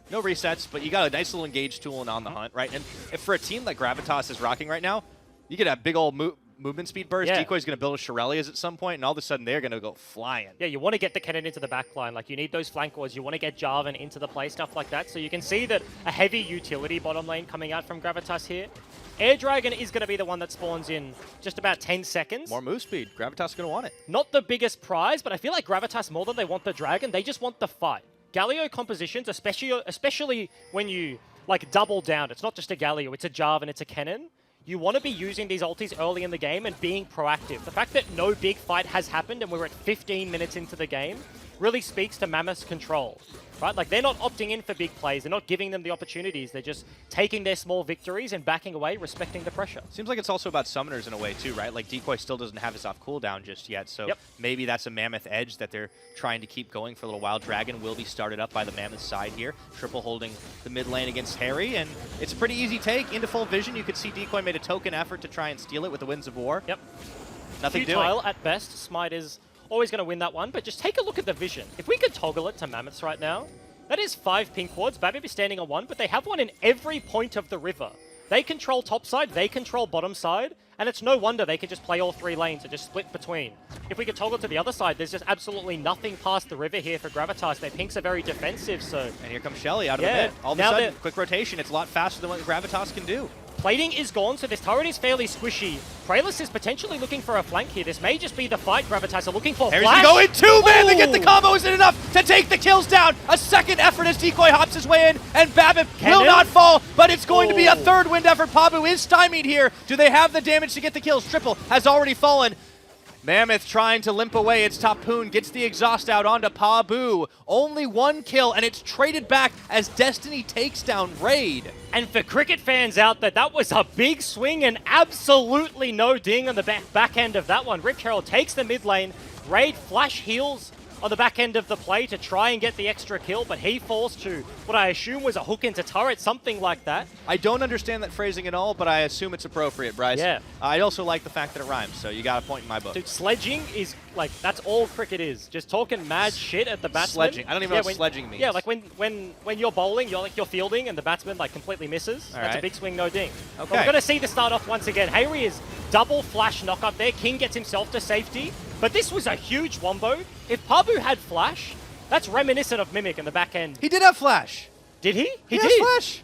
No resets, but you got a nice little engage tool and on the hunt, right? And if for a team like Gravitas is rocking right now, you get a big old movement speed burst. Yeah. Decoy's going to build a Shirelias at some point, and all of a sudden they're going to go flying. Yeah, you want to get the Kennen into the backline. Like, you need those flank wards. You want to get Jarvan into the play, stuff like that. So you can see that a heavy utility bottom lane coming out from Gravitas here. Air Dragon is going to be the one that spawns in just about 10 seconds. More move speed. Gravitas is going to want it. Not the biggest prize, but I feel like Gravitas, more than they want the Dragon, they just want the fight. Galio compositions, especially when you, like, double down. It's not just a Galio, it's a Jarvan, it's a Kennen. You want to be using these ultis early in the game and being proactive. The fact that no big fight has happened and we're at 15 minutes into the game really speaks to Mammoth's control, right? Like, they're not opting in for big plays. They're not giving them the opportunities. They're just taking their small victories and backing away, respecting the pressure. Seems like it's also about summoners in a way, too, right? Like, Decoy still doesn't have his off cooldown just yet, so maybe that's a Mammoth edge that they're trying to keep going for a little while. Dragon will be started up by the Mammoth side here. Triple holding the mid lane against Harry, and it's a pretty easy take into full vision. You could see Decoy made a token effort to try and steal it with the Winds of War. Yep. Nothing Futile doing. at best. Smite is always going to win that one, but just take a look at the vision. If we could toggle it to Mammoths right now, that is 5 pink wards. Babip is standing on 1, but they have one in every point of the river. They control top side, they control bottom side, and it's no wonder they can just play all 3 lanes and just split between. If we could toggle to the other side, there's just absolutely nothing past the river here for Gravitas. Their pinks are very defensive, so... And here comes Shelly out of the mid. All of a sudden, quick rotation. It's a lot faster than what Gravitas can do. Plating is gone, so this turret is fairly squishy. Praelis is potentially looking for a flank here. This may just be the fight Gravitas are looking for. Harry's Flash! going in 2, man! They get the combo. Is it enough to take the kills down? A second effort as Decoy hops his way in, and Babip will not fall, but it's going to be a third wind effort. Pabu is stymied here. Do they have the damage to get the kills? Triple has already fallen. Mammoth trying to limp away. It's Tapoon, gets the exhaust out onto Pabu. Only 1 kill, and it's traded back as Destiny takes down Raid. And for cricket fans out there, that was a big swing and absolutely no ding on the back end of that one. Rip Carroll takes the mid lane. Raid flash heals on the back end of the play to try and get the extra kill, but he falls to what I assume was a hook into turret, something like that. I don't understand that phrasing at all, but I assume it's appropriate, Bryce. Yeah. I also like the fact that it rhymes, so you got a point in my book. Dude, sledging is, like, that's all cricket is. Just talking mad shit at the batsman. Sledging. I don't even know what sledging means. Yeah, like when you're bowling, you're fielding and the batsman like completely misses. That's a big swing, no ding. Okay. But we're going to see the start off once again. Hayri is double flash knock up there. King gets himself to safety. But this was a huge wombo. If Pabu had flash, that's reminiscent of Mimic in the back end. He did have flash. Did he? He did. Flash.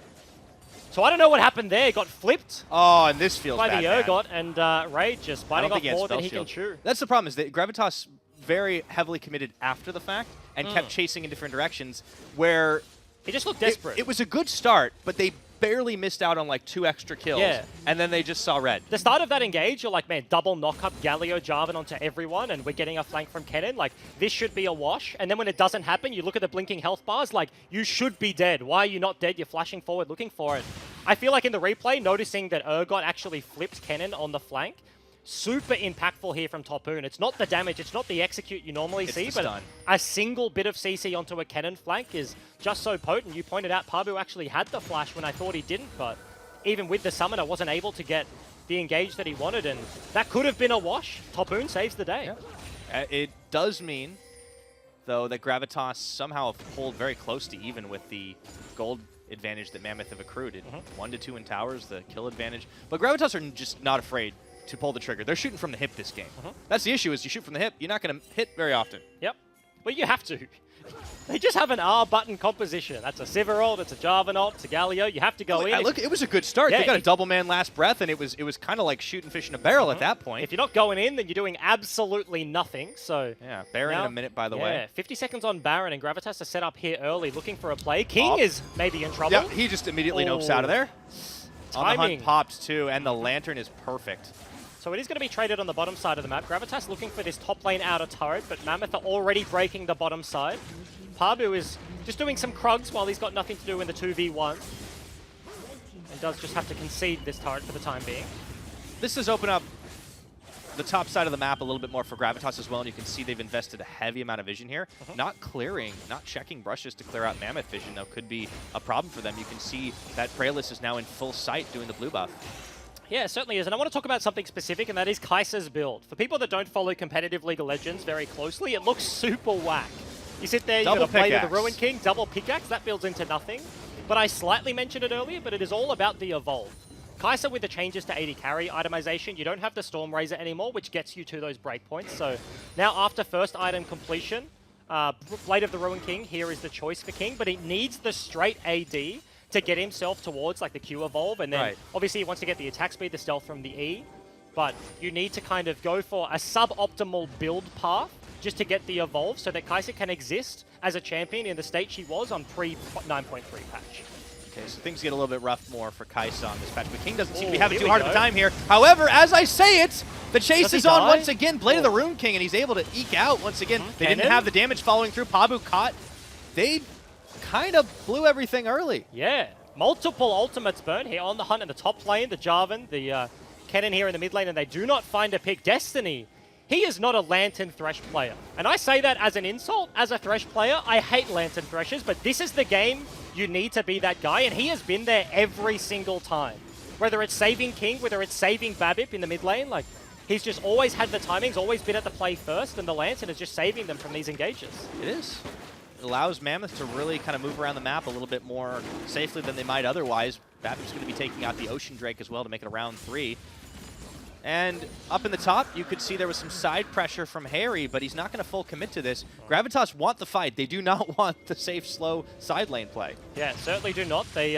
So I don't know what happened there. Got flipped Oh, and this feels by bad, the man. Urgot, and Raid just biting off more than he can chew. That's the problem, is that Gravitas very heavily committed after the fact and kept chasing in different directions, where He just looked desperate. it was a good start, but they barely missed out on like 2 extra kills, and then they just saw red. The start of that engage, you're like, man, double knock-up Galio Jarvan onto everyone, and we're getting a flank from Kennen. Like, this should be a wash. And then when it doesn't happen, you look at the blinking health bars, like, you should be dead. Why are you not dead? You're flashing forward looking for it. I feel like in the replay, noticing that Urgot actually flipped Kennen on the flank, super impactful here from Tapoon. It's not the damage, it's not the execute you normally see, but a single bit of CC onto a Kennen flank is just so potent. You pointed out Pabu actually had the flash when I thought he didn't, but even with the summoner, wasn't able to get the engage that he wanted, and that could have been a wash. Tapoon saves the day. It does mean, though, that Gravitas somehow hold very close to even with the gold advantage that Mammoth have accrued. 1 to 2 in towers, the kill advantage. But Gravitas are just not afraid to pull the trigger. They're shooting from the hip this game. That's the issue, is you shoot from the hip, you're not going to hit very often. Yep. Well, you have to. They just have an R button composition. That's a Sivir ult, it's a Jarvan ult, it's a Galio. You have to go in. Look, it was a good start. Yeah, they got a double man last breath, and it was kind of like shooting fish in a barrel at that point. If you're not going in, then you're doing absolutely nothing. So yeah, Baron in a minute, by the way. Yeah, 50 seconds on Baron, and Gravitas are set up here early, looking for a play. King is maybe in trouble. Yeah, he just immediately nopes out of there. On the hunt pops too, and the lantern is perfect. So it is going to be traded on the bottom side of the map. Gravitas looking for this top lane outer turret, but Mammoth are already breaking the bottom side. Pabu is just doing some krugs while he's got nothing to do in the 2v1. And does just have to concede this turret for the time being. This does open up the top side of the map a little bit more for Gravitas as well, and you can see they've invested a heavy amount of vision here. Not checking brushes to clear out Mammoth vision, though, could be a problem for them. You can see that Praelis is now in full sight doing the blue buff. Yeah, it certainly is. And I want to talk about something specific, and that is Kai'Sa's build. For people that don't follow competitive League of Legends very closely, it looks super whack. You sit there, you got to play with the Ruin King, double pickaxe, that builds into nothing. But I slightly mentioned it earlier, but it is all about the evolve. Kai'Sa with the changes to 80 carry itemization, you don't have the Storm Razor anymore, which gets you to those breakpoints. So now after first item completion, Blade of the Ruin King, here is the choice for King, but it needs the straight AD to get himself towards like the Q evolve, and then obviously he wants to get the attack speed, the stealth from the E, but you need to kind of go for a suboptimal build path just to get the evolve so that Kai'Sa can exist as a champion in the state she was on pre-9.3 patch. Okay, so things get a little bit rough more for Kaisa on this patch, but King doesn't seem to be Ooh, having here too we hard of go. a time here. However, as I say it, the chase Does he is on die? once again. Blade of the Rune King, and he's able to eke out once again. They didn't Cannon? have the damage following through. Pabu caught. They kind of blew everything early. Yeah, multiple ultimates burn here on the hunt in the top lane, the Jarvan, the Kennen here in the mid lane, and they do not find a pick. Destiny, he is not a Lantern Thresh player. And I say that as an insult. As a Thresh player, I hate Lantern Threshers, but this is the game you need to be that guy, and he has been there every single time. Whether it's saving King, whether it's saving Babip in the mid lane, like, he's just always had the timings, always been at the play first, and the Lantern is just saving them from these engages. It is. It allows Mammoth to really kind of move around the map a little bit more safely than they might otherwise. Babip's going to be taking out the Ocean Drake as well to make it a round 3. And up in the top, you could see there was some side pressure from Harry, but he's not going to full commit to this. Gravitas want the fight. They do not want the safe, slow side lane play. Yeah, certainly do not. They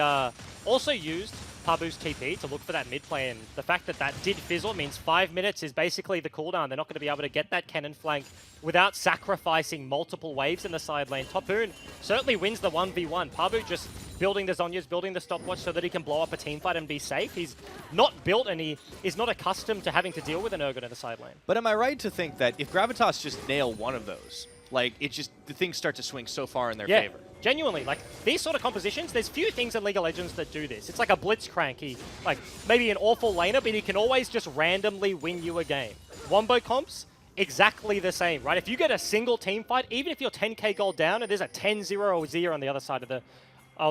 also used Pabu's TP to look for that mid play, and the fact that that did fizzle means 5 minutes is basically the cooldown. They're not going to be able to get that cannon flank without sacrificing multiple waves in the side lane. Topoon certainly wins the 1v1. Pabu just building the Zhonya's, building the stopwatch so that he can blow up a team fight and be safe. He's not built and he is not accustomed to having to deal with an Urgot in the side lane. But am I right to think that if Gravitas just nail one of those, like, it just, the things start to swing so far in their favor? Genuinely, like, these sort of compositions, there's few things in League of Legends that do this. It's like a Blitzcrank. He, like, maybe an awful laner, but he can always just randomly win you a game. Wombo comps, exactly the same, right? If you get a single team fight, even if you're 10k gold down and there's a 10-0 or 0 on the other side of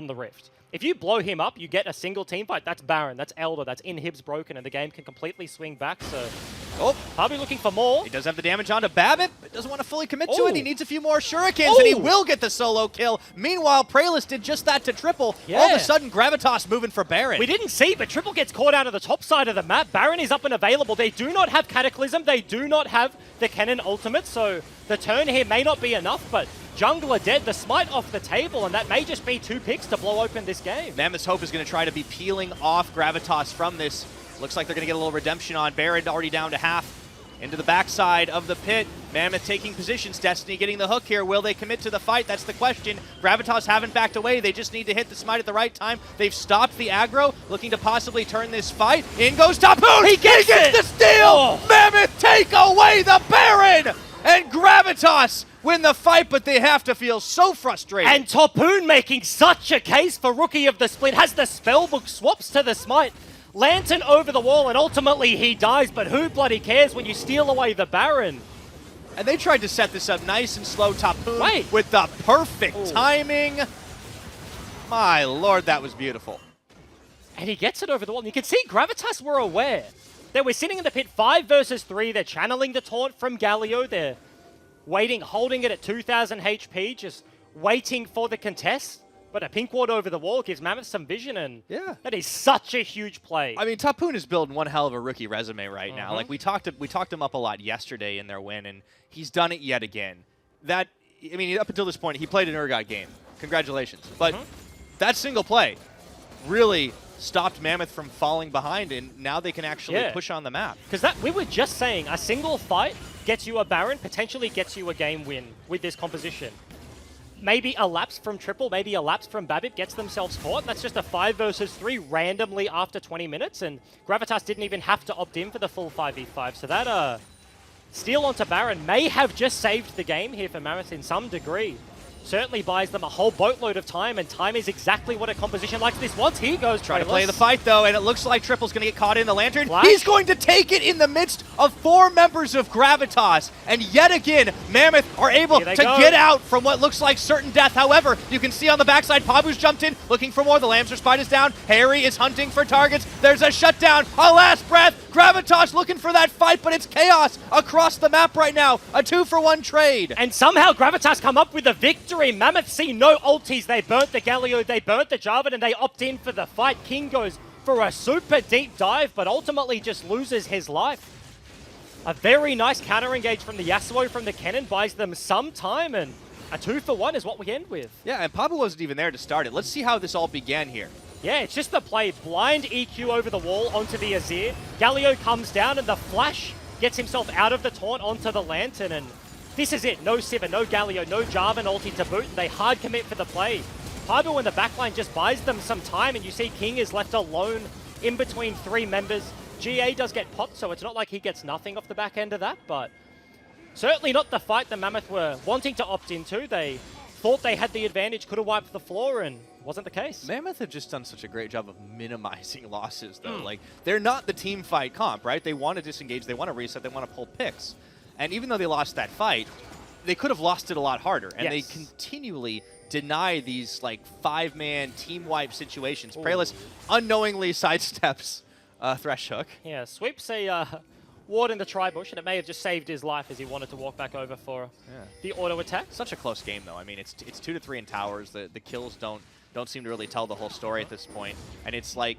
the Rift, if you blow him up, you get a single team fight. That's Baron, that's Elder, that's Inhib's broken, and the game can completely swing back. So, Pabu looking for more. He does have the damage onto Babip, but doesn't want to fully commit to it. He needs a few more shurikens, Ooh. and he will get the solo kill. Meanwhile, Praelis did just that to Triple. Yeah. All of a sudden, Gravitas moving for Baron. We didn't see, but Triple gets caught out of the top side of the map. Baron is up and available. They do not have Cataclysm. They do not have the Cannon ultimate, so the turn here may not be enough, but Jungler dead, the smite off the table, and that may just be 2 picks to blow open this game. Mammoth's Hope is going to try to be peeling off Gravitas from this. Looks like they're going to get a little redemption on Baron, already down to half. Into the backside of the pit. Mammoth taking positions. Destiny getting the hook here. Will they commit to the fight? That's the question. Gravitas haven't backed away. They just need to hit the smite at the right time. They've stopped the aggro, looking to possibly turn this fight. In goes Tapoon! He gets the steal! Oh. Mammoth take away the Baron! And Gravitas win the fight, but they have to feel so frustrated. And Topoon making such a case for Rookie of the Split, has the spellbook, swaps to the smite. Lantern over the wall, and ultimately he dies, but who bloody cares when you steal away the Baron? And they tried to set this up nice and slow. Tapoon Wait. with the perfect timing. My lord, that was beautiful. And he gets it over the wall. And you can see Gravitas were aware. They were sitting in the pit 5 versus 3. They're channeling the taunt from Galio. They're waiting, holding it at 2,000 HP, just waiting for the contest. But a pink ward over the wall gives Mammoth some vision, and that is such a huge play. I mean, Tapoon is building one hell of a rookie resume right now. Like, we talked him up a lot yesterday in their win, and he's done it yet again. That, I mean, up until this point, he played an Urgot game. Congratulations. But that single play really stopped Mammoth from falling behind, and now they can actually push on the map. Because that we were just saying, a single fight gets you a Baron, potentially gets you a game win with this composition. Maybe a lapse from Triple, maybe a lapse from Babip gets themselves caught. That's just a 5 versus 3 randomly after 20 minutes, and Gravitas didn't even have to opt in for the full 5v5. So that steal onto Baron may have just saved the game here for Mammoth in some degree. Certainly buys them a whole boatload of time, and time is exactly what a composition like this wants. Here goes Trying to play the fight, though, and it looks like Triple's going to get caught in the Lantern. Flash. He's going to take it in the midst of 4 members of Gravitas. And yet again, Mammoth are able to get out from what looks like certain death. However, you can see on the backside, Pabu's jumped in, looking for more. The Lambster Spite is down. Harry is hunting for targets. There's a shutdown, a last breath. Gravitas looking for that fight, but it's chaos across the map right now. A 2-for-1 trade. And somehow Gravitas come up with a victory. Mammoth see no ultis. They burnt the Galio, they burnt the Jarvan, and they opt in for the fight. King goes for a super deep dive, but ultimately just loses his life. A very nice counter engage from the Yasuo from the Cannon buys them some time, and a 2-for-1 is what we end with. Yeah, and Pabu wasn't even there to start it. Let's see how this all began here. Yeah, it's just the play. Blind EQ over the wall onto the Azir. Galio comes down, and the Flash gets himself out of the taunt onto the Lantern, and this is it. No Sivir, no Galio, no Jarvan ulti to boot. They hard commit for the play. Pabu in the backline just buys them some time, and you see King is left alone in between 3 members. GA does get popped, so it's not like he gets nothing off the back end of that, but certainly not the fight the Mammoth were wanting to opt into. They thought they had the advantage, could have wiped the floor, and wasn't the case. Mammoth have just done such a great job of minimizing losses, though. Like, they're not the team fight comp, right? They want to disengage, they want to reset, they want to pull picks. And even though they lost that fight, they could have lost it a lot harder. And they continually deny these, like, 5-man team wipe situations. Pralus unknowingly sidesteps Thresh Hook. Yeah, sweeps a ward in the tri-bush, and it may have just saved his life as he wanted to walk back over for the auto attack. Such a close game, though. I mean, it's 2-3 in towers. The kills don't seem to really tell the whole story at this point. And it's like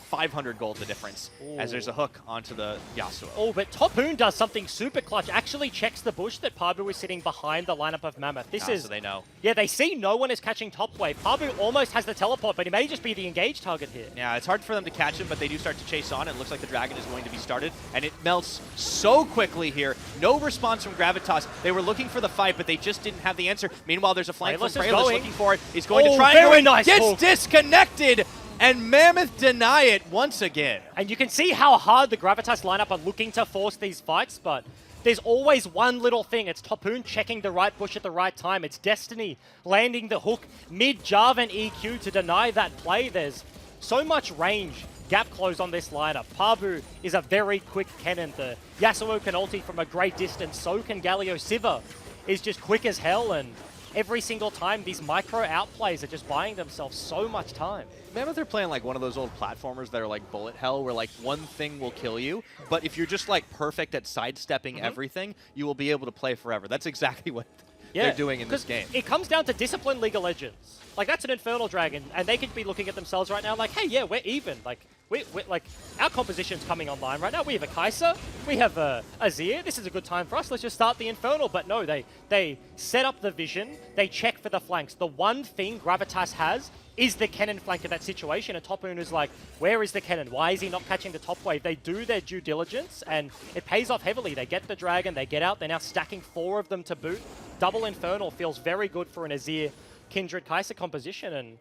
500 gold the difference as there's a hook onto the Yasuo. Oh, but Topoon does something super clutch. Actually checks the bush that Pabu is sitting behind the lineup of Mammoth. This is... So they know. Yeah, they see no one is catching top wave. Pabu almost has the teleport, but he may just be the engaged target here. Yeah, it's hard for them to catch him, but they do start to chase on. It looks like the dragon is going to be started, and it melts so quickly here. No response from Gravitas. They were looking for the fight, but they just didn't have the answer. Meanwhile, there's a flank from Pralus looking for it. He's going to try and go in. Nice gets hook. disconnected, and Mammoth deny it once again. And you can see how hard the Gravitas lineup are looking to force these fights, but there's always one little thing. It's Topoon checking the right bush at the right time. It's Destiny landing the hook mid-Jarvan EQ to deny that play. There's so much range gap close on this lineup. Pabu is a very quick cannon. The Yasuo can ulti from a great distance. So can Galio. Sivir is just quick as hell, and every single time these micro outplays are just buying themselves so much time. Mammoth are playing like one of those old platformers that are like bullet hell, where like one thing will kill you, but if you're just like perfect at sidestepping everything, you will be able to play forever. That's exactly what they're doing in this game. It comes down to discipline League of Legends. Like, that's an Infernal Dragon, and they could be looking at themselves right now like, hey, yeah, we're even. Like, we're like, our composition's coming online right now. We have a Kai'Sa, we have a Azir. This is a good time for us. Let's just start the Infernal. But no, they set up the vision. They check for the flanks. The one thing Gravitas has is the cannon flank of that situation. And Topoon is like, where is the cannon? Why is he not catching the top wave? They do their due diligence, and it pays off heavily. They get the dragon, they get out. They're now stacking 4 of them to boot. Double Infernal feels very good for an Azir Kindred Kai'Sa composition, and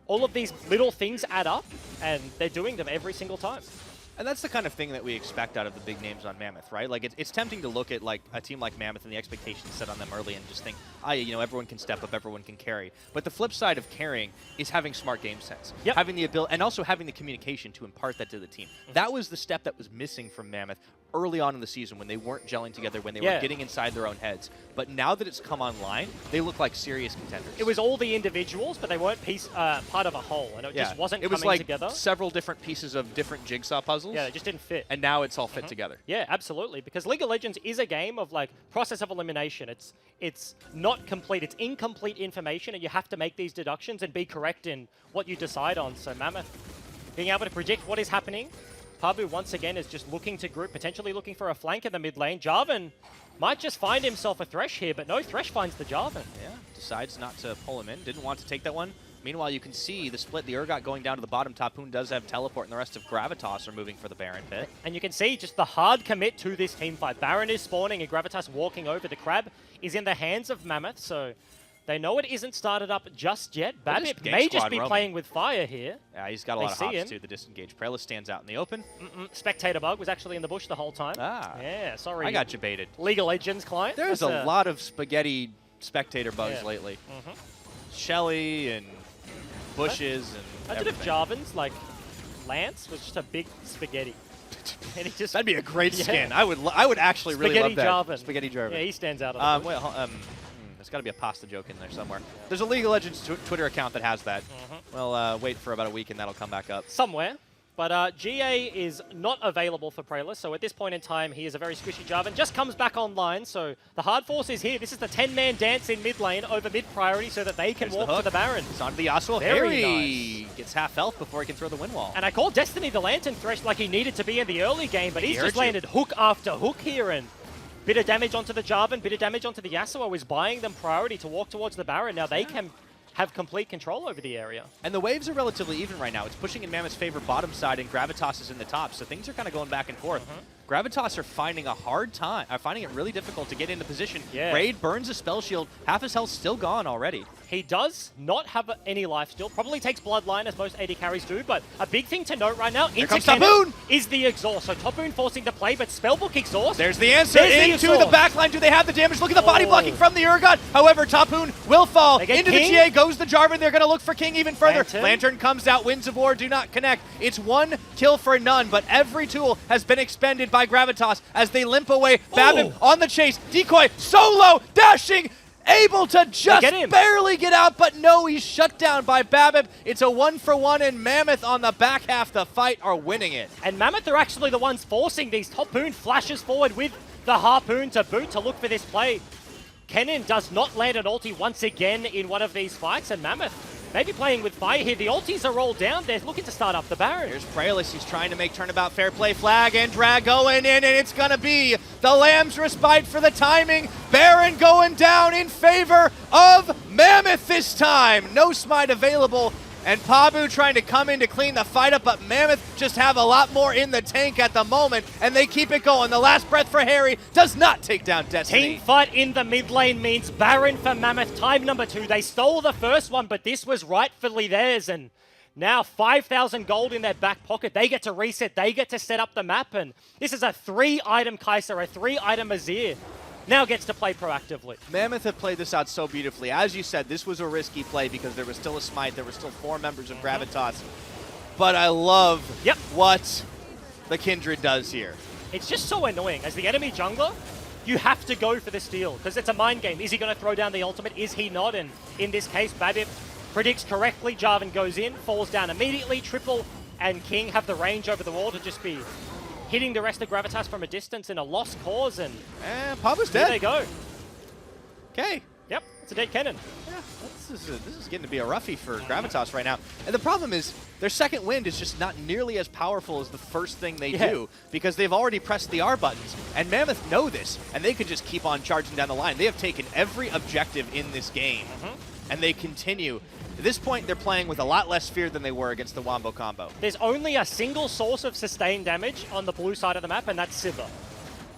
all of these little things add up, and they're doing them every single time. And that's the kind of thing that we expect out of the big names on Mammoth, right? Like, it's tempting to look at like a team like Mammoth and the expectations set on them early and just think, you know, everyone can step up, everyone can carry. But the flip side of carrying is having smart game sense, having the ability, and also having the communication to impart that to the team. That was the step that was missing from Mammoth early on in the season, when they weren't gelling together, when they were getting inside their own heads. But now that it's come online, they look like serious contenders. It was all the individuals, but they weren't part of a whole, and it just wasn't coming like together. Several different pieces of different jigsaw puzzles. Yeah, it just didn't fit. And now it's all fit together. Yeah, absolutely. Because League of Legends is a game of like process of elimination. It's not complete. It's incomplete information, and you have to make these deductions and be correct in what you decide on. So Mammoth being able to predict what is happening. Pabu once again is just looking to group, potentially looking for a flank in the mid lane. Jarvan might just find himself a Thresh here, but no, Thresh finds the Jarvan. Yeah, decides not to pull him in. Didn't want to take that one. Meanwhile, you can see the split, the Urgot going down to the bottom. Topoon does have teleport, and the rest of Gravitas are moving for the Baron pit. And you can see just the hard commit to this team fight. Baron is spawning, and Gravitas walking over. The Crab is in the hands of Mammoth, so they know it isn't started up just yet. Babip may just be playing with fire here. Yeah, he's got a lot of hops too, the disengage. Pralus stands out in the open. Spectator Bug was actually in the bush the whole time. Ah. Yeah, sorry. I got you baited. League of Legends client. There's a lot of spaghetti spectator bugs lately. Shelly and bushes and imagine if Jarvan's like Lance was just a big spaghetti. And he just that'd be a great skin. I would actually really love that. Jarvan. Spaghetti Jarvan. Yeah, he stands out. There's got to be a pasta joke in there somewhere. There's a League of Legends Twitter account that has that. Well, wait for about a week and that'll come back up. Somewhere. But GA is not available for Pralus, so at this point in time, he is a very squishy Jarvan. Just comes back online, so the hard force is here. This is the 10-man dance in mid lane over mid priority so that they can walk to the Baron. It's onto the Yasuo. Very nice. Gets half health before he can throw the wind wall. And I call Destiny the Lantern Thresh like he needed to be in the early game, but he's just landed hook after hook here, and bit of damage onto the Jarvan, bit of damage onto the Yasuo is buying them priority to walk towards the Baron. Now they can have complete control over the area. And the waves are relatively even right now. It's pushing in Mammoth's favor bottom side, and Gravitas is in the top, so things are kind of going back and forth. Gravitas are finding a hard time, are finding it really difficult to get into position. Yeah. Raid burns a spell shield, half his health still gone already. He does not have any life still. Probably takes Bloodline, as most AD carries do, but a big thing to note right now, Here into comes Cannon Taboon! is the exhaust. So Taboon forcing the play, but Spellbook exhaust. There's the answer There's the into the exhaust. backline. Do they have the damage? Look at the body Oh. blocking from the Urgot. However, Taboon will fall. They get Into King. the GA goes the Jarvan. They're going to look for King even further. Lantern. Lantern comes out. Winds of War do not connect. It's one kill for none, but every tool has been expended by Gravitas as they limp away. Babip on the chase. Decoy solo dashing. Able to just get him. barely get out, but no, he's shut down by Babip. It's a 1-for-1, and Mammoth on the back half the fight are winning it. And Mammoth are actually the ones forcing these. Taboon flashes forward with the Harpoon to boot to look for this play. Kennen does not land an ulti once again in one of these fights, and Mammoth maybe playing with fire here. The ultis are all down. They're looking to start up the Baron. Here's Praelis. He's trying to make turnabout fair play. Flag and drag going in, and it's going to be the Lamb's respite for the timing. Baron going down in favor of Mammoth this time. No smite available. And Pabu trying to come in to clean the fight up, but Mammoth just have a lot more in the tank at the moment, and they keep it going. The last breath for Harry does not take down Destiny. Team fight in the mid lane means Baron for Mammoth, time number 2. They stole the first one, but this was rightfully theirs, and now 5,000 gold in their back pocket. They get to reset, they get to set up the map, and this is a 3-item Kai'Sa, a 3-item Azir. Now gets to play proactively. Mammoth have played this out so beautifully. As you said, this was a risky play because there was still a smite, there were still 4 members of Gravitas. But I love what the Kindred does here. It's just so annoying. As the enemy jungler, you have to go for the steal because it's a mind game. Is he going to throw down the ultimate? Is he not? And in this case, Babip predicts correctly. Jarvan goes in, falls down immediately. Triple and King have the range over the wall to just be hitting the rest of Gravitas from a distance in a lost cause, and Pabu's there dead. they go. Okay. Yep, it's a dead cannon. Yeah, this is getting to be a roughie for Gravitas right now. And the problem is their second wind is just not nearly as powerful as the first thing they do because they've already pressed the R buttons. And Mammoth know this, and they could just keep on charging down the line. They have taken every objective in this game, and they continue. At this point, they're playing with a lot less fear than they were against the Wombo combo. There's only a single source of sustained damage on the blue side of the map, and that's Sivir.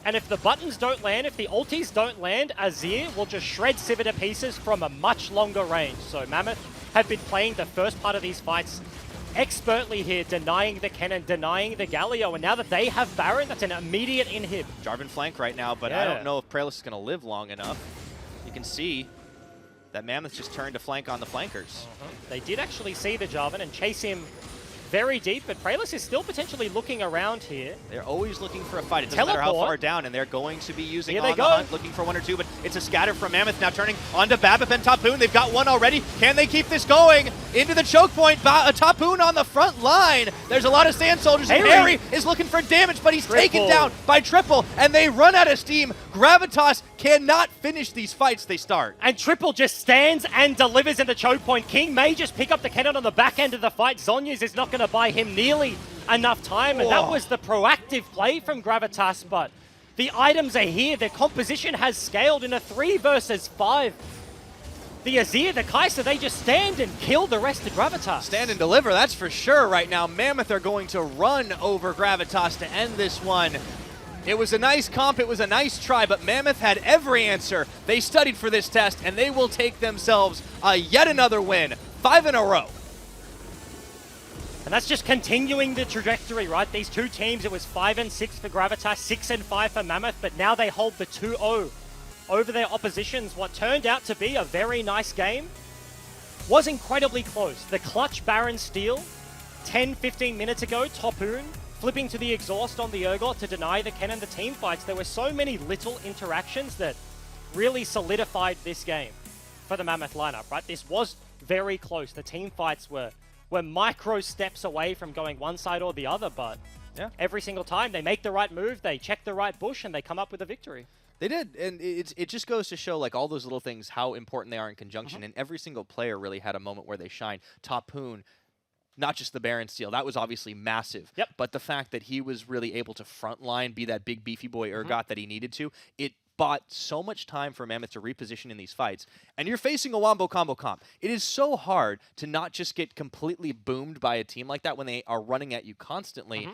And if the buttons don't land, if the ultis don't land, Azir will just shred Sivir to pieces from a much longer range. So Mammoth have been playing the first part of these fights expertly here, denying the cannon, denying the Galio, and now that they have Baron, that's an immediate inhib. Jarvan flank right now, but I don't know if Praelis is going to live long enough. You can see that Mammoth just turned to flank on the flankers. They did actually see the Jarvan and chase him very deep, but Praelis is still potentially looking around here. They're always looking for a fight. It doesn't matter how far down, and they're going to be using Here on they the go. hunt, looking for 1 or 2, but it's a scatter from Mammoth now turning onto Babip and Taboon. They've got one already. Can they keep this going? Into the choke point. Taboon on the front line. There's a lot of Sand Soldiers, and Harry is looking for damage, but he's taken down by Triple, and they run out of steam. Gravitas cannot finish these fights they start. And Triple just stands and delivers in the choke point. King may just pick up the cannon on the back end of the fight. Zhonya's is not going to buy him nearly enough time, and that was the proactive play from Gravitas, but the items are here. Their composition has scaled in a 3 versus 5. The Azir, the Kai'Sa, they just stand and kill the rest of Gravitas. Stand and deliver, that's for sure right now. Mammoth are going to run over Gravitas to end this one. It was a nice comp, it was a nice try, but Mammoth had every answer. They studied for this test, and they will take themselves yet another win. 5 in a row. And that's just continuing the trajectory, right? These two teams, it was 5 and 6 for Gravitas, 6 and 5 for Mammoth, but now they hold the 2-0 over their oppositions. What turned out to be a very nice game was incredibly close. The clutch Baron steal 10-15 minutes ago, Taboon flipping to the exhaust on the Urgot to deny the cannon, the team fights. There were so many little interactions that really solidified this game for the Mammoth lineup, right? This was very close. The team fights were micro steps away from going one side or the other, but every single time they make the right move, they check the right bush, and they come up with a victory. They did, and it just goes to show like all those little things, how important they are in conjunction, and every single player really had a moment where they shine. Taboon, not just the Baron steal, that was obviously massive, but the fact that he was really able to frontline, be that big beefy boy Urgot that he needed to, it bought so much time for Mammoth to reposition in these fights. And you're facing a Wombo combo comp. It is so hard to not just get completely boomed by a team like that when they are running at you constantly.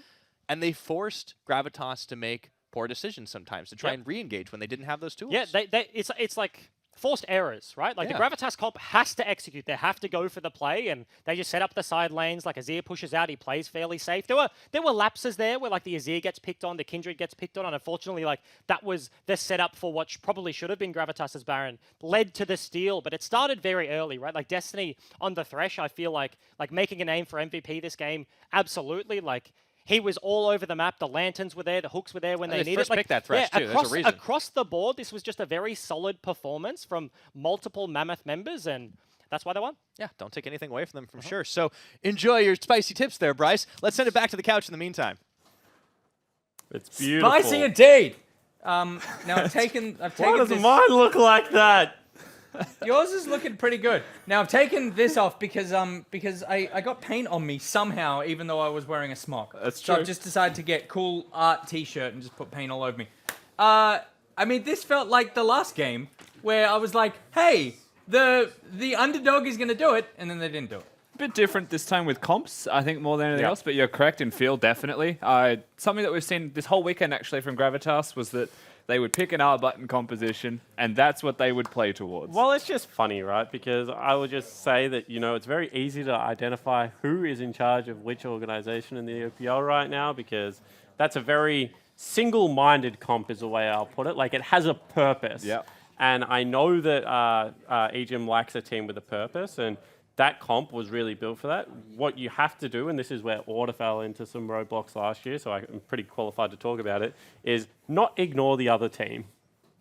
and they forced Gravitas to make poor decisions sometimes to try and re-engage when they didn't have those tools. Yeah, it's like forced errors, right? Like the Gravitas comp has to execute. They have to go for the play, and they just set up the side lanes. Like Azir pushes out, he plays fairly safe. There were lapses there where like the Azir gets picked on, the Kindred gets picked on, and unfortunately, like that was the setup for what probably should have been Gravitas's Baron, led to the steal. But it started very early, right? Like Destiny on the Thresh, I feel like making a name for MVP this game, absolutely. Like he was all over the map. The lanterns were there. The hooks were there when they needed. First pick that Thresh too. There's a reason. Across the board, this was just a very solid performance from multiple Mammoth members, and that's why they won. Yeah, don't take anything away from them from sure. So enjoy your spicy tips there, Bryce. Let's send it back to the couch in the meantime. It's beautiful. Spicy indeed. Now I've taken Why does this. mine look like that? Yours is looking pretty good. Now I've taken this off because I got paint on me somehow, even though I was wearing a smock. That's So true. I've just decided to get cool art T-shirt and just put paint all over me. I mean, this felt like the last game where I was like, hey, the underdog is gonna do it, and then they didn't do it. A bit different this time with comps, I think, more than anything else, but you're correct in feel, definitely. Something that we've seen this whole weekend, actually, from Gravitas was that they would pick an R button composition, and that's what they would play towards. Well, it's just funny, right? Because I would just say that, it's very easy to identify who is in charge of which organization in the OPL right now, because that's a very single-minded comp is the way I'll put it. Like, it has a purpose. Yep. And I know that EGM likes a team with a purpose, and that comp was really built for that. What you have to do, and this is where Order fell into some roadblocks last year, so I'm pretty qualified to talk about it, is not ignore the other team.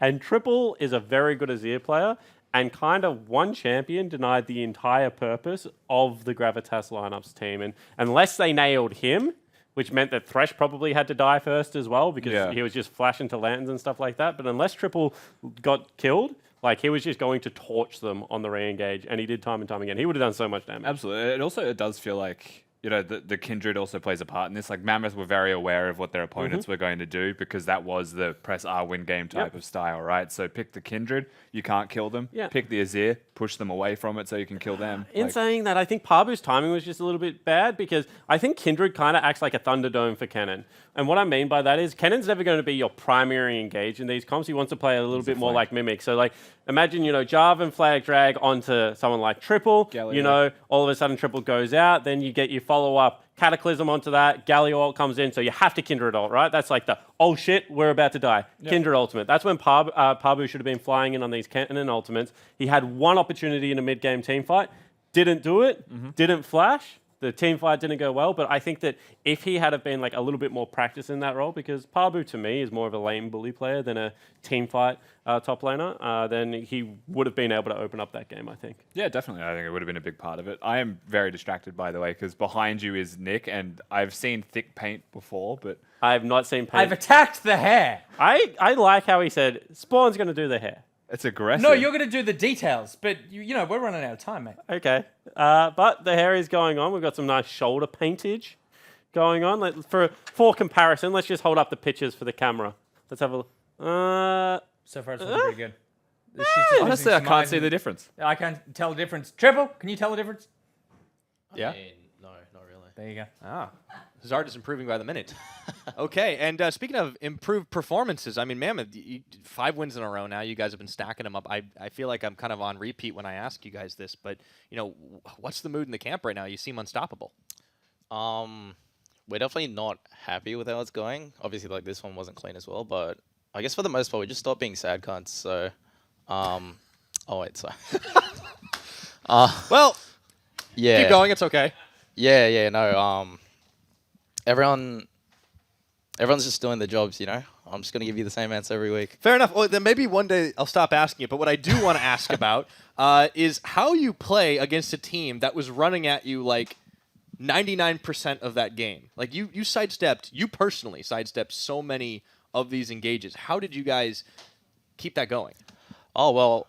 And Triple is a very good Azir player, and kind of one champion denied the entire purpose of the Gravitas lineups team. And unless they nailed him, which meant that Thresh probably had to die first as well, because he was just flashing to lanterns and stuff like that. But unless Triple got killed, like, he was just going to torch them on the re-engage, and he did time and time again. He would have done so much damage. Absolutely. It does feel like, the Kindred also plays a part in this. Like, Mammoth were very aware of what their opponents were going to do, because that was the press R win game type of style, right? So pick the Kindred, you can't kill them. Yeah. Pick the Azir, push them away from it so you can kill them. In saying that, I think Parbu's timing was just a little bit bad, because I think Kindred kind of acts like a Thunderdome for Kennen. And what I mean by that is Kennen's never going to be your primary engage in these comps. He wants to play a little bit more like Mimic. So, like, imagine, Jarvan flag drag onto someone like Triple. Galio. All of a sudden Triple goes out. Then you get your follow-up Cataclysm onto that. Galio ult comes in. So you have to Kindred ult, right? That's like the, oh shit, we're about to die. Kindred ultimate. That's when Parbu should have been flying in on these Kennen ultimates. He had one opportunity in a mid-game team fight. Didn't do it. Didn't flash. The team fight didn't go well, but I think that if he had been like a little bit more practice in that role, because Parbu to me is more of a lane bully player than a team fight top laner, then he would have been able to open up that game, I think. Yeah, definitely. I think it would have been a big part of it. I am very distracted, by the way, because behind you is Nick, and I've seen thick paint before, but I have not seen paint. I've attacked the hair. I like how he said, Spawn's going to do the hair. it's aggressive. No, you're going to do the details, but we're running out of time, mate. Okay. But the hair is going on. We've got some nice shoulder paintage going on. For comparison, let's just hold up the pictures for the camera. Let's have a look. So far, it's looking pretty good. Honestly, I can't see the difference. I can't tell the difference. Triple, can you tell the difference? Yeah. No, not really. There you go. Ah. Zard is improving by the minute. Okay, and speaking of improved performances, I mean, Mammoth, 5 wins in a row now. You guys have been stacking them up. I feel like I'm kind of on repeat when I ask you guys this, but, what's the mood in the camp right now? You seem unstoppable. We're definitely not happy with how it's going. Obviously, like, this one wasn't clean as well, but I guess for the most part, we just stopped being sad cunts, so... oh, wait, sorry. Well, yeah. keep going. It's okay. Yeah, no, everyone's just doing their jobs, I'm just going to give you the same answer every week. Fair enough. Well, then maybe one day I'll stop asking it. But what I do want to ask about is how you play against a team that was running at you like 99% of that game. Like you personally sidestepped so many of these engages. How did you guys keep that going? Oh, well,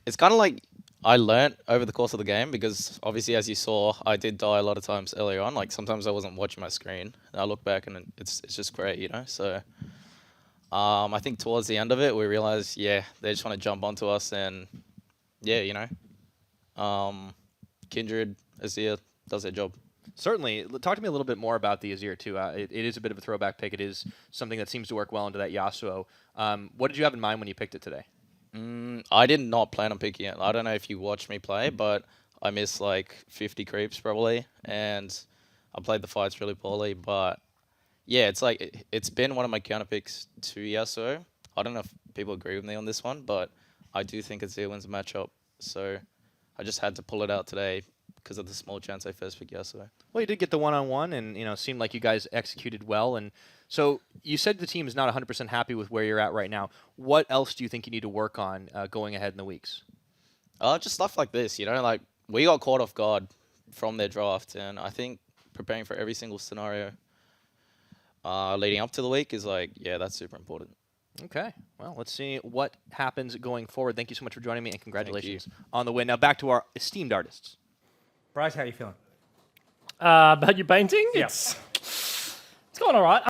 it's kind of like I learnt over the course of the game because obviously, as you saw, I did die a lot of times earlier on. Like sometimes I wasn't watching my screen and I look back and it's just great, So I think towards the end of it, we realized, they just want to jump onto us and Kindred, Azir does their job. Certainly. Talk to me a little bit more about the Azir, too. It is a bit of a throwback pick. It is something that seems to work well into that Yasuo. What did you have in mind when you picked it today? I did not plan on picking it. I don't know if you watched me play, but I missed like 50 creeps probably, and I played the fights really poorly. But yeah, it's like it's been one of my counter picks to Yasuo. I don't know if people agree with me on this one, but I do think Azir wins the matchup. So I just had to pull it out today because of the small chance I first picked Yasuo. Well, you did get the one-on-one, and seemed like you guys executed well. And so you said the team is not 100% happy with where you're at right now. What else do you think you need to work on going ahead in the weeks? Just stuff like this, like we got caught off guard from their draft, and I think preparing for every single scenario leading up to the week is that's super important. Okay. Well, let's see what happens going forward. Thank you so much for joining me, and congratulations on the win. Now back to our esteemed artists. Bryce, how are you feeling? About your painting? Yeah. It's going all right.